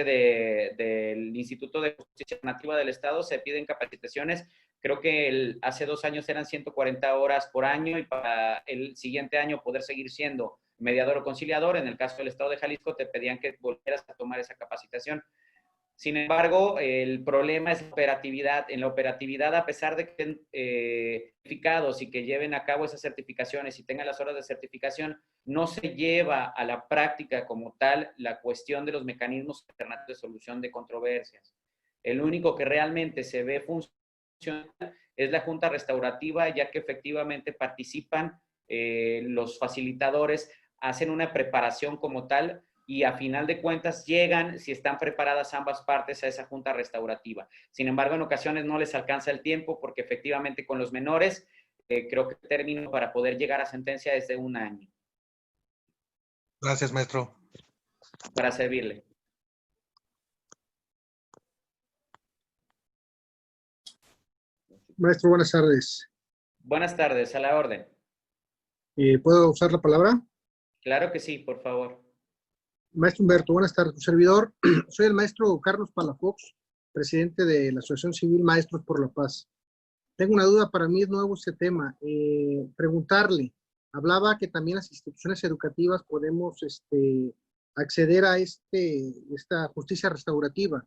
del Instituto de Justicia Alternativa del Estado, se piden capacitaciones. Creo que hace 2 años eran 140 horas por año y para el siguiente año poder seguir siendo mediador o conciliador. En el caso del Estado de Jalisco te pedían que volvieras a tomar esa capacitación. Sin embargo, el problema es la operatividad. En la operatividad, a pesar de que estén certificados y que lleven a cabo esas certificaciones y tengan las horas de certificación, no se lleva a la práctica como tal la cuestión de los mecanismos alternativos de solución de controversias. El único que realmente se ve funcional es la Junta Restaurativa, ya que efectivamente participan los facilitadores, hacen una preparación como tal y a final de cuentas llegan, si están preparadas ambas partes, a esa junta restaurativa. Sin embargo, en ocasiones no les alcanza el tiempo porque efectivamente con los menores, creo que el término para poder llegar a sentencia es de 1 año.
Gracias, maestro.
Para servirle.
Maestro, buenas tardes.
Buenas tardes, a la orden.
¿Puedo usar la palabra?
Claro que sí, por favor.
Maestro Humberto, buenas tardes. Tu servidor, soy el maestro Carlos Palafox, presidente de la Asociación Civil Maestros por la Paz. Tengo una duda, para mí es nuevo este tema. Preguntarle, hablaba que también las instituciones educativas podemos acceder a esta justicia restaurativa.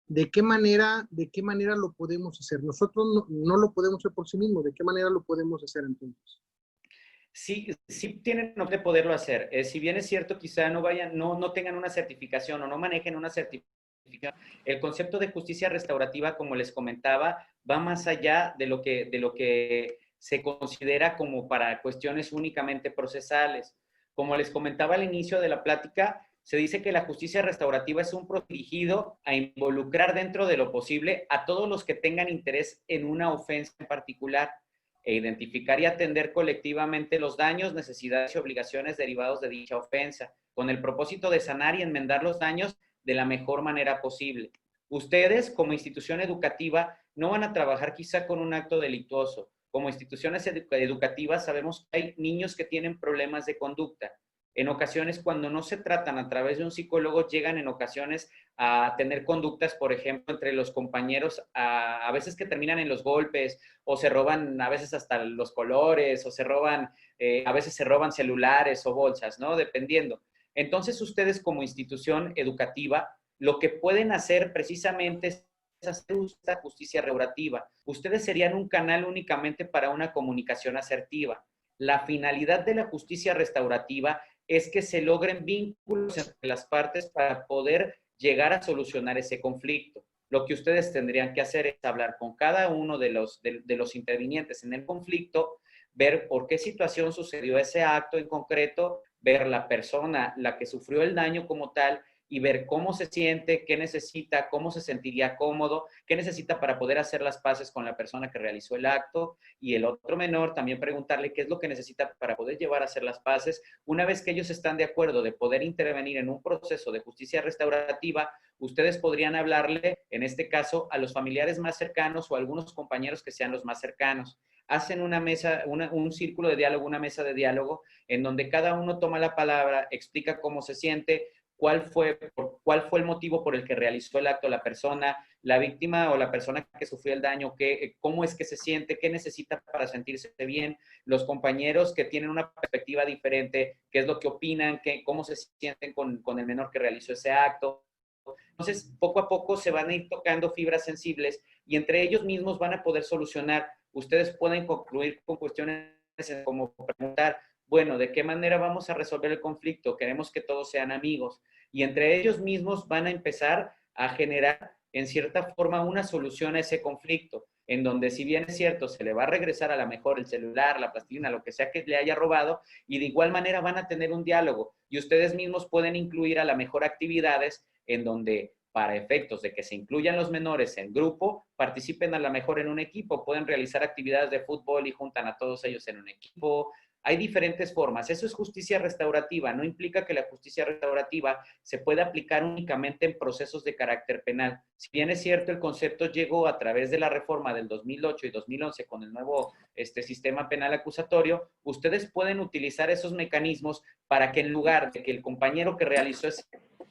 ¿De qué manera lo podemos hacer? Nosotros no lo podemos hacer por sí mismos. ¿De qué manera lo podemos hacer entonces?
Sí, sí tienen que poderlo hacer. Si bien es cierto, quizá no tengan una certificación o no manejen una certificación, el concepto de justicia restaurativa, como les comentaba, va más allá de lo que se considera como para cuestiones únicamente procesales. Como les comentaba al inicio de la plática, se dice que la justicia restaurativa es un dirigido a involucrar dentro de lo posible a todos los que tengan interés en una ofensa en particular e identificar y atender colectivamente los daños, necesidades y obligaciones derivados de dicha ofensa, con el propósito de sanar y enmendar los daños de la mejor manera posible. Ustedes, como institución educativa, no van a trabajar quizá con un acto delictuoso. Como instituciones educativas sabemos que hay niños que tienen problemas de conducta. En ocasiones, cuando no se tratan a través de un psicólogo, llegan en ocasiones a tener conductas, por ejemplo, entre los compañeros, a veces que terminan en los golpes, o se roban a veces hasta los colores, o a veces se roban celulares o bolsas, ¿no? Dependiendo. Entonces, ustedes como institución educativa, lo que pueden hacer precisamente es hacer esta justicia restaurativa. Ustedes serían un canal únicamente para una comunicación asertiva. La finalidad de la justicia restaurativa es que se logren vínculos entre las partes para poder llegar a solucionar ese conflicto. Lo que ustedes tendrían que hacer es hablar con cada uno de los intervinientes en el conflicto, ver por qué situación sucedió ese acto en concreto, ver la persona, la que sufrió el daño como tal, y ver cómo se siente, qué necesita, cómo se sentiría cómodo, qué necesita para poder hacer las paces con la persona que realizó el acto, y el otro menor también preguntarle qué es lo que necesita para poder llevar a hacer las paces. Una vez que ellos están de acuerdo de poder intervenir en un proceso de justicia restaurativa, ustedes podrían hablarle, en este caso, a los familiares más cercanos o a algunos compañeros que sean los más cercanos. Hacen una mesa, un círculo de diálogo, una mesa de diálogo, en donde cada uno toma la palabra, explica cómo se siente, cuál fue el motivo por el que realizó el acto la persona, la víctima o la persona que sufrió el daño, cómo es que se siente, qué necesita para sentirse bien, los compañeros que tienen una perspectiva diferente, qué es lo que opinan, cómo se sienten con el menor que realizó ese acto. Entonces, poco a poco se van a ir tocando fibras sensibles y entre ellos mismos van a poder solucionar. Ustedes pueden concluir con cuestiones como preguntar, bueno, ¿de qué manera vamos a resolver el conflicto? Queremos que todos sean amigos. Y entre ellos mismos van a empezar a generar, en cierta forma, una solución a ese conflicto, en donde, si bien es cierto, se le va a regresar a lo mejor el celular, la plastilina, lo que sea que le haya robado, y de igual manera van a tener un diálogo. Y ustedes mismos pueden incluir a lo mejor actividades en donde, para efectos de que se incluyan los menores en grupo, participen a lo mejor en un equipo, pueden realizar actividades de fútbol y juntan a todos ellos en un equipo. Hay diferentes formas. Eso es justicia restaurativa. No implica que la justicia restaurativa se pueda aplicar únicamente en procesos de carácter penal. Si bien es cierto, el concepto llegó a través de la reforma del 2008 y 2011 con el nuevo sistema penal acusatorio, ustedes pueden utilizar esos mecanismos para que en lugar de que el compañero que realizó ese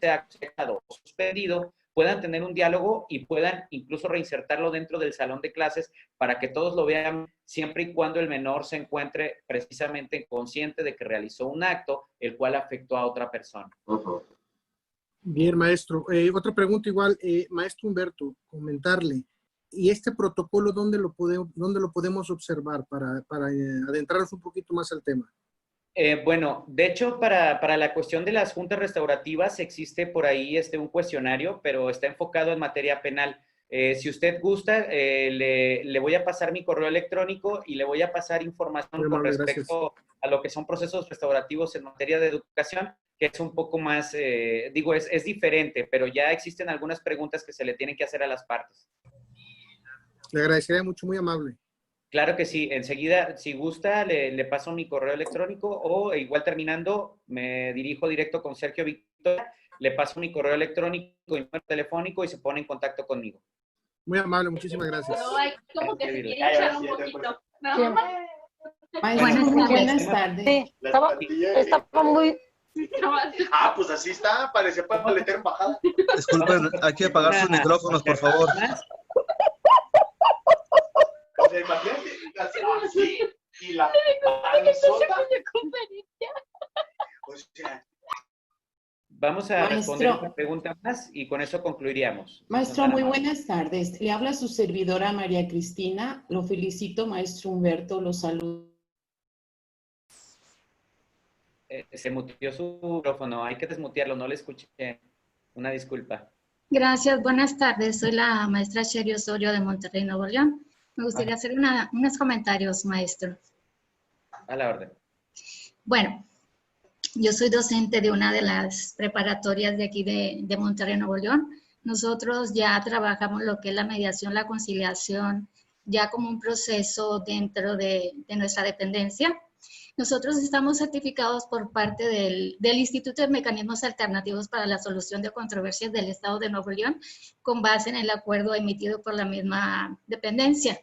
acto suspendido, puedan tener un diálogo y puedan incluso reinsertarlo dentro del salón de clases para que todos lo vean, siempre y cuando el menor se encuentre precisamente consciente de que realizó un acto el cual afectó a otra persona.
Bien, maestro. Otra pregunta igual, maestro Humberto, comentarle, ¿y este protocolo dónde lo podemos observar para adentrarnos un poquito más al tema?
Bueno, de hecho, para la cuestión de las juntas restaurativas existe por ahí un cuestionario, pero está enfocado en materia penal. Si usted gusta, le voy a pasar mi correo electrónico y le voy a pasar información con respecto a lo que son procesos restaurativos en materia de educación, que es un poco más, es diferente, pero ya existen algunas preguntas que se le tienen que hacer a las partes.
Le agradecería mucho, muy amable.
Claro que sí, enseguida, si gusta, le paso mi correo electrónico o igual terminando, me dirijo directo con Sergio Víctor, le paso mi correo electrónico y número telefónico y se pone en contacto conmigo.
Muy amable, muchísimas gracias.
No, hay como que se quiere echar un poquito. No.
Buenas tardes.
Estaba muy...
Ah, pues así está, parecía para meter embajada.
Disculpen, hay que apagar sus micrófonos, por favor.
O sea, imagínate, así, y la panzota. O sea,
vamos a responder una pregunta más y con eso concluiríamos.
Maestro, muy buenas tardes. Le habla su servidora María Cristina. Lo felicito, maestro Humberto, lo saludo.
Se muteó su micrófono, hay que desmutearlo, no le escuché. Una disculpa.
Gracias, buenas tardes. Soy la maestra Sherry Osorio de Monterrey, Nuevo León. Me gustaría hacer unos comentarios, maestro.
A la orden.
Bueno, yo soy docente de una de las preparatorias de aquí de Monterrey, Nuevo León. Nosotros ya trabajamos lo que es la mediación, la conciliación, ya como un proceso dentro de nuestra dependencia. Nosotros estamos certificados por parte del Instituto de Mecanismos Alternativos para la Solución de Controversias del Estado de Nuevo León, con base en el acuerdo emitido por la misma dependencia.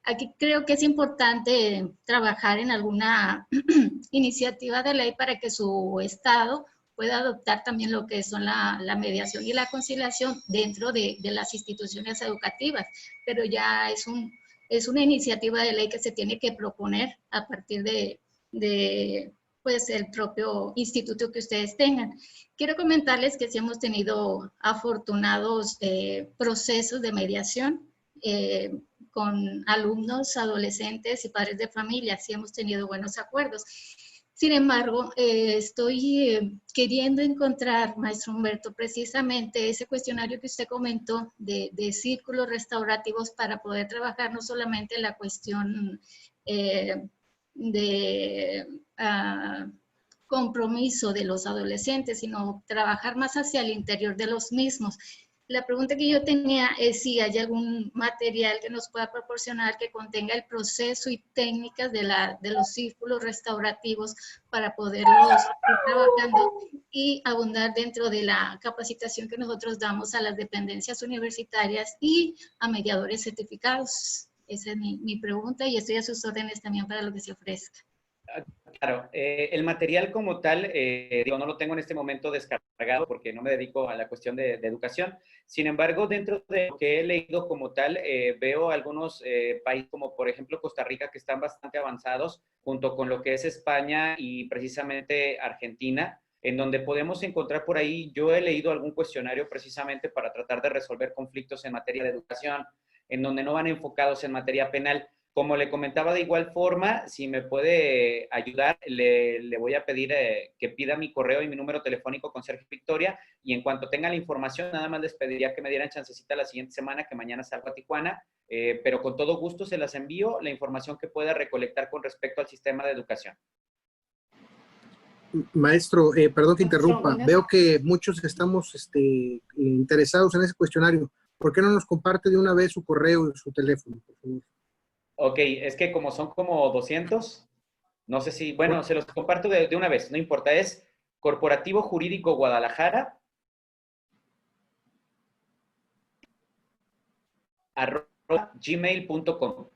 Aquí creo que es importante trabajar en alguna iniciativa de ley para que su estado pueda adoptar también lo que son la mediación y la conciliación dentro de las instituciones educativas, pero ya es una iniciativa de ley que se tiene que proponer a partir de pues, el propio instituto que ustedes tengan. Quiero comentarles que sí hemos tenido afortunados procesos de mediación con alumnos, adolescentes y padres de familia. Sí hemos tenido buenos acuerdos. Sin embargo, estoy queriendo encontrar, maestro Humberto, precisamente ese cuestionario que usted comentó de círculos restaurativos para poder trabajar no solamente la cuestión de compromiso de los adolescentes, sino trabajar más hacia el interior de los mismos. La pregunta que yo tenía es si hay algún material que nos pueda proporcionar que contenga el proceso y técnicas de los círculos restaurativos para poderlos ir trabajando y abundar dentro de la capacitación que nosotros damos a las dependencias universitarias y a mediadores certificados. Esa es mi pregunta y estoy a sus órdenes también para lo que se ofrezca.
Claro, el material como tal, digo, no lo tengo en este momento descargado porque no me dedico a la cuestión de educación. Sin embargo, dentro de lo que he leído como tal, veo algunos países como por ejemplo Costa Rica que están bastante avanzados junto con lo que es España y precisamente Argentina, en donde podemos encontrar por ahí, yo he leído algún cuestionario precisamente para tratar de resolver conflictos en materia de educación, en donde no van enfocados en materia penal. Como le comentaba, de igual forma, si me puede ayudar, le voy a pedir que pida mi correo y mi número telefónico con Sergio Victoria, y en cuanto tenga la información, nada más les pediría que me dieran chancecita la siguiente semana, que mañana salgo a Tijuana, pero con todo gusto se las envío la información que pueda recolectar con respecto al sistema de educación.
Maestro, perdón que interrumpa, veo que muchos estamos interesados en ese cuestionario. ¿Por qué no nos comparte de una vez su correo y su teléfono, por favor?
Ok, es que como son como 200, no sé si, bueno, se los comparto de una vez, no importa, es Corporativo Jurídico Guadalajara @gmail.com.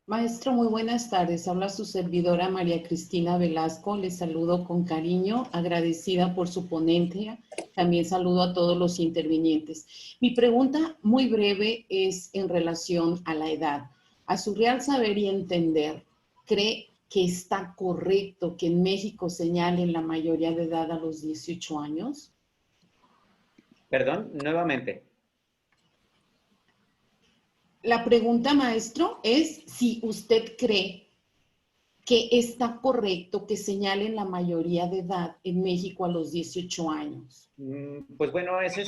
Maestro, muy buenas tardes. Habla su servidora María Cristina Velasco. Les saludo con cariño, agradecida por su ponencia. También saludo a todos los intervinientes. Mi pregunta muy breve es en relación a la edad. A su real saber y entender, ¿cree que está correcto que en México señalen la mayoría de edad a los 18 años?
Perdón, nuevamente.
La pregunta, maestro, es si usted cree que está correcto que señalen la mayoría de edad en México a los 18 años.
Pues bueno, ese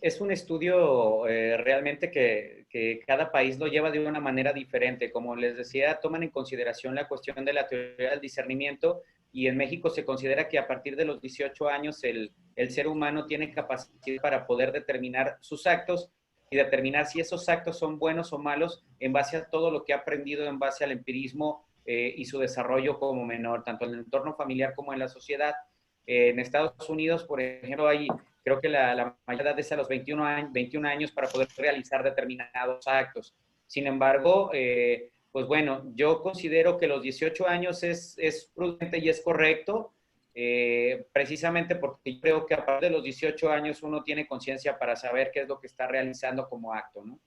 es un estudio realmente que cada país lo lleva de una manera diferente. Como les decía, toman en consideración la cuestión de la teoría del discernimiento, y en México se considera que a partir de los 18 años el ser humano tiene capacidad para poder determinar sus actos y determinar si esos actos son buenos o malos en base a todo lo que ha aprendido, en base al empirismo y su desarrollo como menor, tanto en el entorno familiar como en la sociedad. En Estados Unidos, por ejemplo, hay, creo que la mayor edad es a los 21 años para poder realizar determinados actos. Sin embargo, pues bueno, yo considero que los 18 años es prudente y es correcto, precisamente porque yo creo que a partir de los 18 años uno tiene conciencia para saber qué es lo que está realizando como acto, ¿no?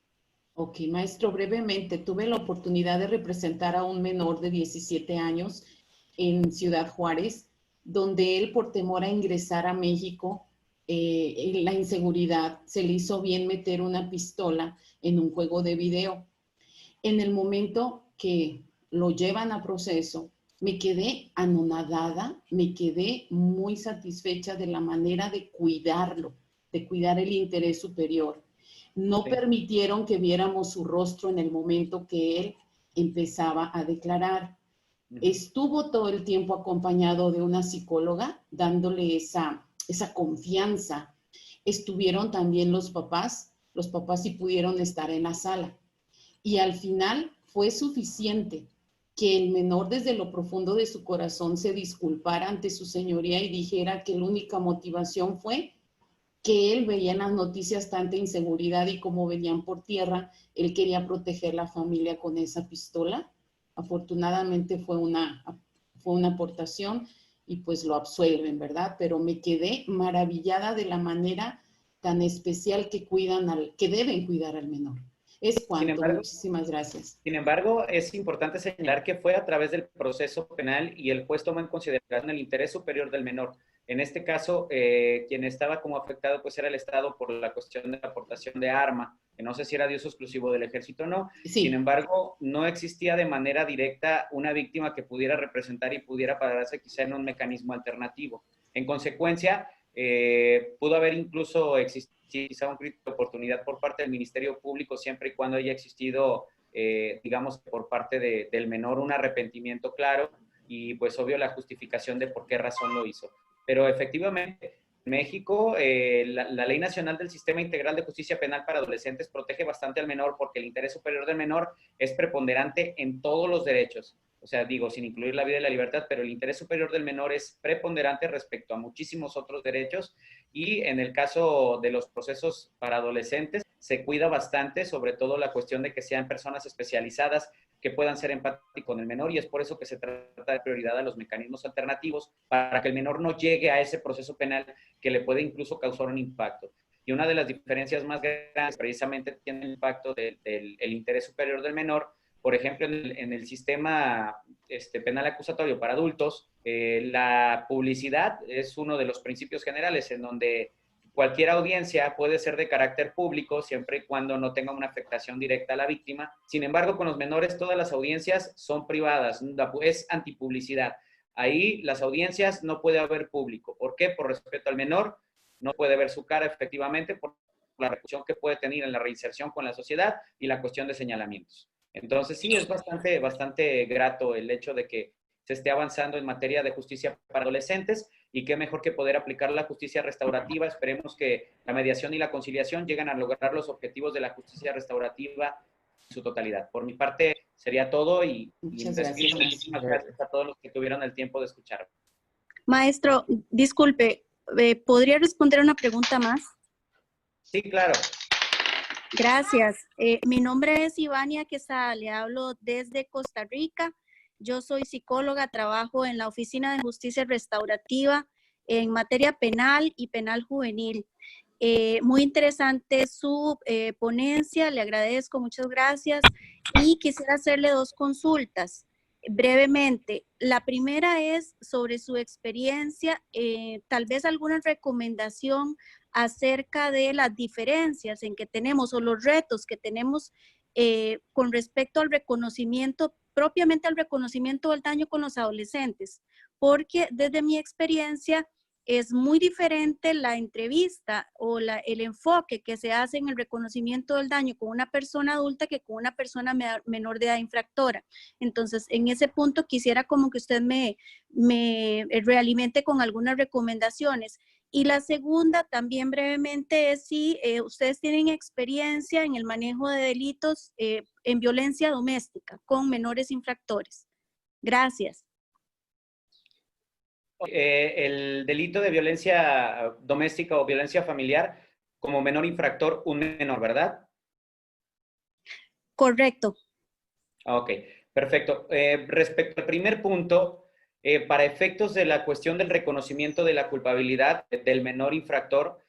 Ok, maestro, brevemente, tuve la oportunidad de representar a un menor de 17 años en Ciudad Juárez, donde él, por temor a ingresar a México, en la inseguridad, se le hizo bien meter una pistola en un juego de video. En el momento que lo llevan a proceso, me quedé anonadada, me quedé muy satisfecha de la manera de cuidarlo, de cuidar el interés superior. No permitieron que viéramos su rostro en el momento que él empezaba a declarar. Estuvo todo el tiempo acompañado de una psicóloga, dándole esa confianza. Estuvieron también los papás sí pudieron estar en la sala. Y al final fue suficiente que el menor desde lo profundo de su corazón se disculpara ante su señoría y dijera que la única motivación fue que él veía en las noticias tanta inseguridad y como venían por tierra, él quería proteger la familia con esa pistola. Afortunadamente fue una aportación y pues lo absuelven, ¿verdad? Pero me quedé maravillada de la manera tan especial que deben cuidar al menor. Es cuanto. Muchísimas gracias.
Sin embargo, es importante señalar que fue a través del proceso penal y el juez tomó en consideración el interés superior del menor. En este caso, quien estaba como afectado pues era el Estado por la cuestión de la aportación de arma, que no sé si era de uso exclusivo del ejército o no.
Sí.
Sin embargo, no existía de manera directa una víctima que pudiera representar y pudiera pararse quizá en un mecanismo alternativo. En consecuencia, pudo haber incluso existido quizá un grito de oportunidad por parte del Ministerio Público siempre y cuando haya existido, digamos, por parte del menor un arrepentimiento claro y pues obvio la justificación de por qué razón lo hizo. Pero efectivamente, en México, la Ley Nacional del Sistema Integral de Justicia Penal para Adolescentes protege bastante al menor porque el interés superior del menor es preponderante en todos los derechos. O sea, digo, sin incluir la vida y la libertad, pero el interés superior del menor es preponderante respecto a muchísimos otros derechos y en el caso de los procesos para adolescentes se cuida bastante, sobre todo la cuestión de que sean personas especializadas que puedan ser empáticos con el menor y es por eso que se trata de prioridad a los mecanismos alternativos para que el menor no llegue a ese proceso penal que le puede incluso causar un impacto. Y una de las diferencias más grandes precisamente tiene el impacto del interés superior del menor. Por ejemplo, en el sistema penal acusatorio para adultos, la publicidad es uno de los principios generales en donde cualquier audiencia puede ser de carácter público siempre y cuando no tenga una afectación directa a la víctima. Sin embargo, con los menores todas las audiencias son privadas, es antipublicidad. Ahí las audiencias no puede haber público. ¿Por qué? Por respeto al menor, no puede ver su cara efectivamente por la repercusión que puede tener en la reinserción con la sociedad y la cuestión de señalamientos. Entonces sí, es bastante grato el hecho de que se esté avanzando en materia de justicia para adolescentes y qué mejor que poder aplicar la justicia restaurativa. Esperemos que la mediación y la conciliación lleguen a lograr los objetivos de la justicia restaurativa en su totalidad. Por mi parte sería todo y muchísimas gracias a todos los que tuvieron el tiempo de escuchar.
Maestro, disculpe, ¿podría responder una pregunta más?
Sí, claro.
Gracias. Mi nombre es Ivania Quesada, le hablo desde Costa Rica. Yo soy psicóloga, trabajo en la Oficina de Justicia Restaurativa en materia penal y penal juvenil. Muy interesante su ponencia, le agradezco, muchas gracias. Y quisiera hacerle dos consultas brevemente. La primera es sobre su experiencia, tal vez alguna recomendación acerca de las diferencias en que tenemos o los retos que tenemos con respecto al reconocimiento, propiamente al reconocimiento del daño con los adolescentes, porque desde mi experiencia es muy diferente la entrevista o el enfoque que se hace en el reconocimiento del daño con una persona adulta que con una persona menor de edad infractora. Entonces, en ese punto quisiera como que usted me realimente con algunas recomendaciones. Y la segunda, también brevemente, es si ustedes tienen experiencia en el manejo de delitos en violencia doméstica con menores infractores. Gracias.
El delito de violencia doméstica o violencia familiar, como menor infractor, un menor, ¿verdad?
Correcto.
Ok, perfecto. Respecto al primer punto, para efectos de la cuestión del reconocimiento de la culpabilidad del menor infractor,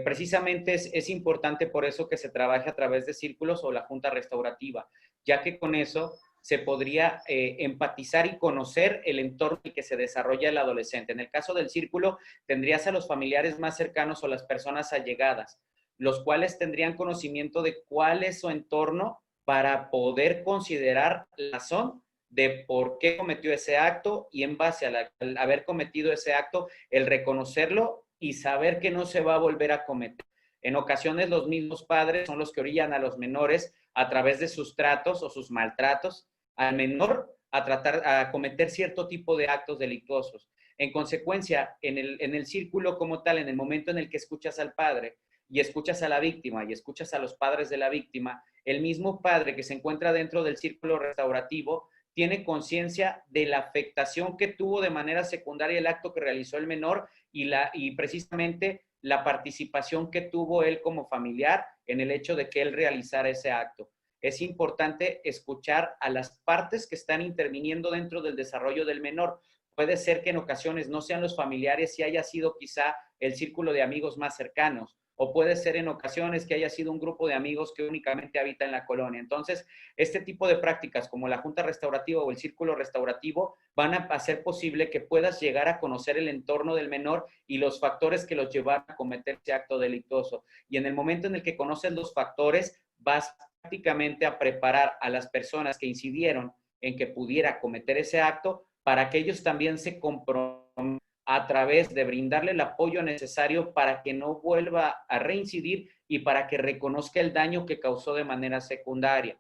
precisamente es importante por eso que se trabaje a través de círculos o la junta restaurativa, ya que con eso se podría empatizar y conocer el entorno en el que se desarrolla el adolescente. En el caso del círculo, tendrías a los familiares más cercanos o las personas allegadas, los cuales tendrían conocimiento de cuál es su entorno para poder considerar la razón de por qué cometió ese acto y en base al haber cometido ese acto, el reconocerlo y saber que no se va a volver a cometer. En ocasiones los mismos padres son los que orillan a los menores a través de sus tratos o sus maltratos al menor a cometer cierto tipo de actos delictuosos. En consecuencia, en el círculo como tal, en el momento en el que escuchas al padre y escuchas a la víctima y escuchas a los padres de la víctima, el mismo padre que se encuentra dentro del círculo restaurativo tiene conciencia de la afectación que tuvo de manera secundaria el acto que realizó el menor y precisamente la participación que tuvo él como familiar en el hecho de que él realizara ese acto. Es importante escuchar a las partes que están interviniendo dentro del desarrollo del menor. Puede ser que en ocasiones no sean los familiares y haya sido quizá el círculo de amigos más cercanos, o puede ser en ocasiones que haya sido un grupo de amigos que únicamente habita en la colonia. Entonces, este tipo de prácticas como la junta restaurativa o el círculo restaurativo van a hacer posible que puedas llegar a conocer el entorno del menor y los factores que los llevaron a cometer ese acto delictuoso. Y en el momento en el que conoces los factores, vas prácticamente a preparar a las personas que incidieron en que pudiera cometer ese acto para que ellos también se comprometan a través de brindarle el apoyo necesario para que no vuelva a reincidir y para que reconozca el daño que causó de manera secundaria.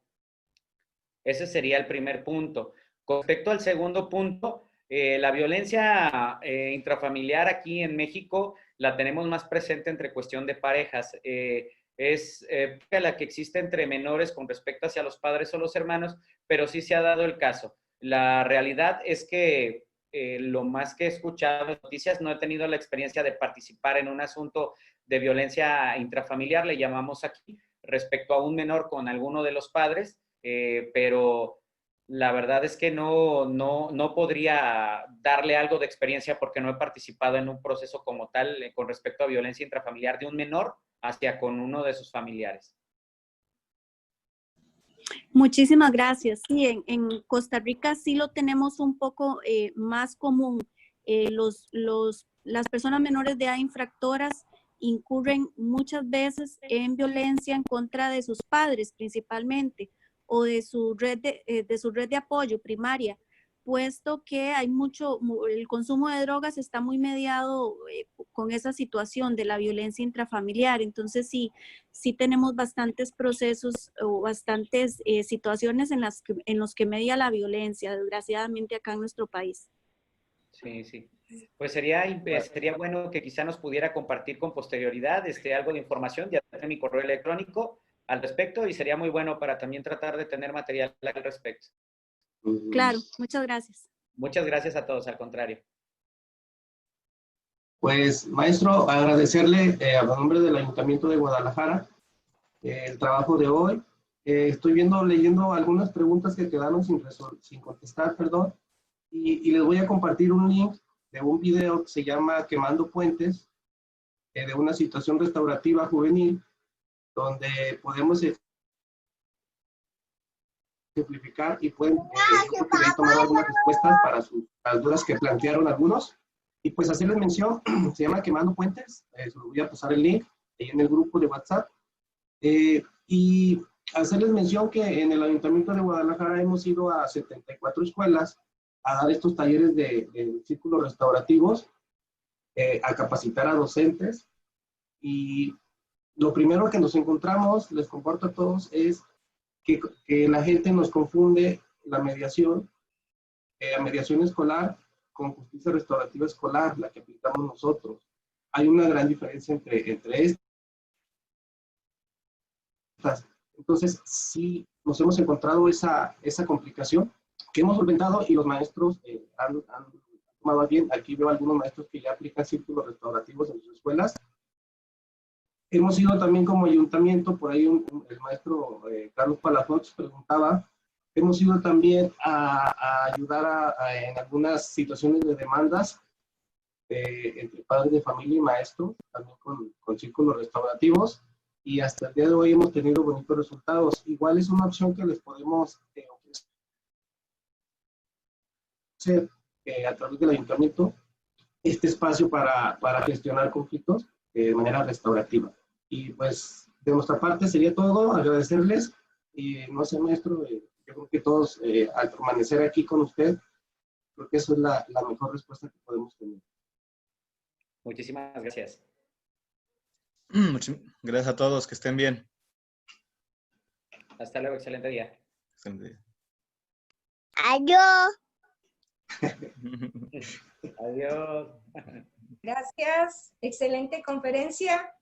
Ese sería el primer punto. Con respecto al segundo punto, la violencia intrafamiliar aquí en México la tenemos más presente entre cuestión de parejas. Es la que existe entre menores con respecto hacia los padres o los hermanos, pero sí se ha dado el caso. La realidad es que lo más que he escuchado en noticias, no he tenido la experiencia de participar en un asunto de violencia intrafamiliar, le llamamos aquí, respecto a un menor con alguno de los padres, pero la verdad es que no podría darle algo de experiencia porque no he participado en un proceso como tal con respecto a violencia intrafamiliar de un menor hacia con uno de sus familiares.
Muchísimas gracias. Sí, en Costa Rica sí lo tenemos un poco más común. Las personas menores de edad infractoras incurren muchas veces en violencia en contra de sus padres principalmente o de su red de apoyo primaria, puesto que hay el consumo de drogas está muy mediado con esa situación de la violencia intrafamiliar. Entonces sí tenemos bastantes procesos o bastantes situaciones en los que media la violencia, desgraciadamente acá en nuestro país.
Sí, sí. Pues sería bueno que quizá nos pudiera compartir con posterioridad algo de información, ya tengo mi correo electrónico al respecto y sería muy bueno para también tratar de tener material al respecto.
Claro, muchas gracias.
Muchas gracias a todos, al contrario.
Pues, maestro, agradecerle a nombre del Ayuntamiento de Guadalajara el trabajo de hoy. Estoy leyendo algunas preguntas que quedaron sin contestar, perdón, y les voy a compartir un link de un video que se llama Quemando Puentes, de una situación restaurativa juvenil, donde podemos simplificar y pueden tomar algunas respuestas para las dudas que plantearon algunos. Y pues hacerles mención, se llama Quemando Puentes, se lo voy a pasar el link ahí en el grupo de WhatsApp. Y hacerles mención que en el Ayuntamiento de Guadalajara hemos ido a 74 escuelas a dar estos talleres de círculos restaurativos, a capacitar a docentes. Y lo primero que nos encontramos, les comparto a todos, es que la gente nos confunde la mediación escolar con justicia restaurativa escolar, la que aplicamos nosotros. Hay una gran diferencia entre estas. Entonces, sí nos hemos encontrado esa complicación que hemos solventado y los maestros han tomado bien. Aquí veo algunos maestros que ya aplican círculos restaurativos en sus escuelas. Hemos ido también como ayuntamiento, por ahí el maestro Carlos Palafox preguntaba, hemos ido también a ayudar en algunas situaciones de demandas entre padres de familia y maestros, también con círculos restaurativos, y hasta el día de hoy hemos tenido bonitos resultados. Igual es una opción que les podemos ofrecer a través del ayuntamiento, este espacio para gestionar conflictos de manera restaurativa. Y pues de nuestra parte sería todo, agradecerles, y no sé, maestro, yo creo que todos al permanecer aquí con usted, creo que eso es la mejor respuesta que podemos tener.
Muchísimas gracias.
Gracias a todos, que estén bien.
Hasta luego, excelente día.
Excelente día.
Adiós.
Adiós.
Gracias. Excelente conferencia.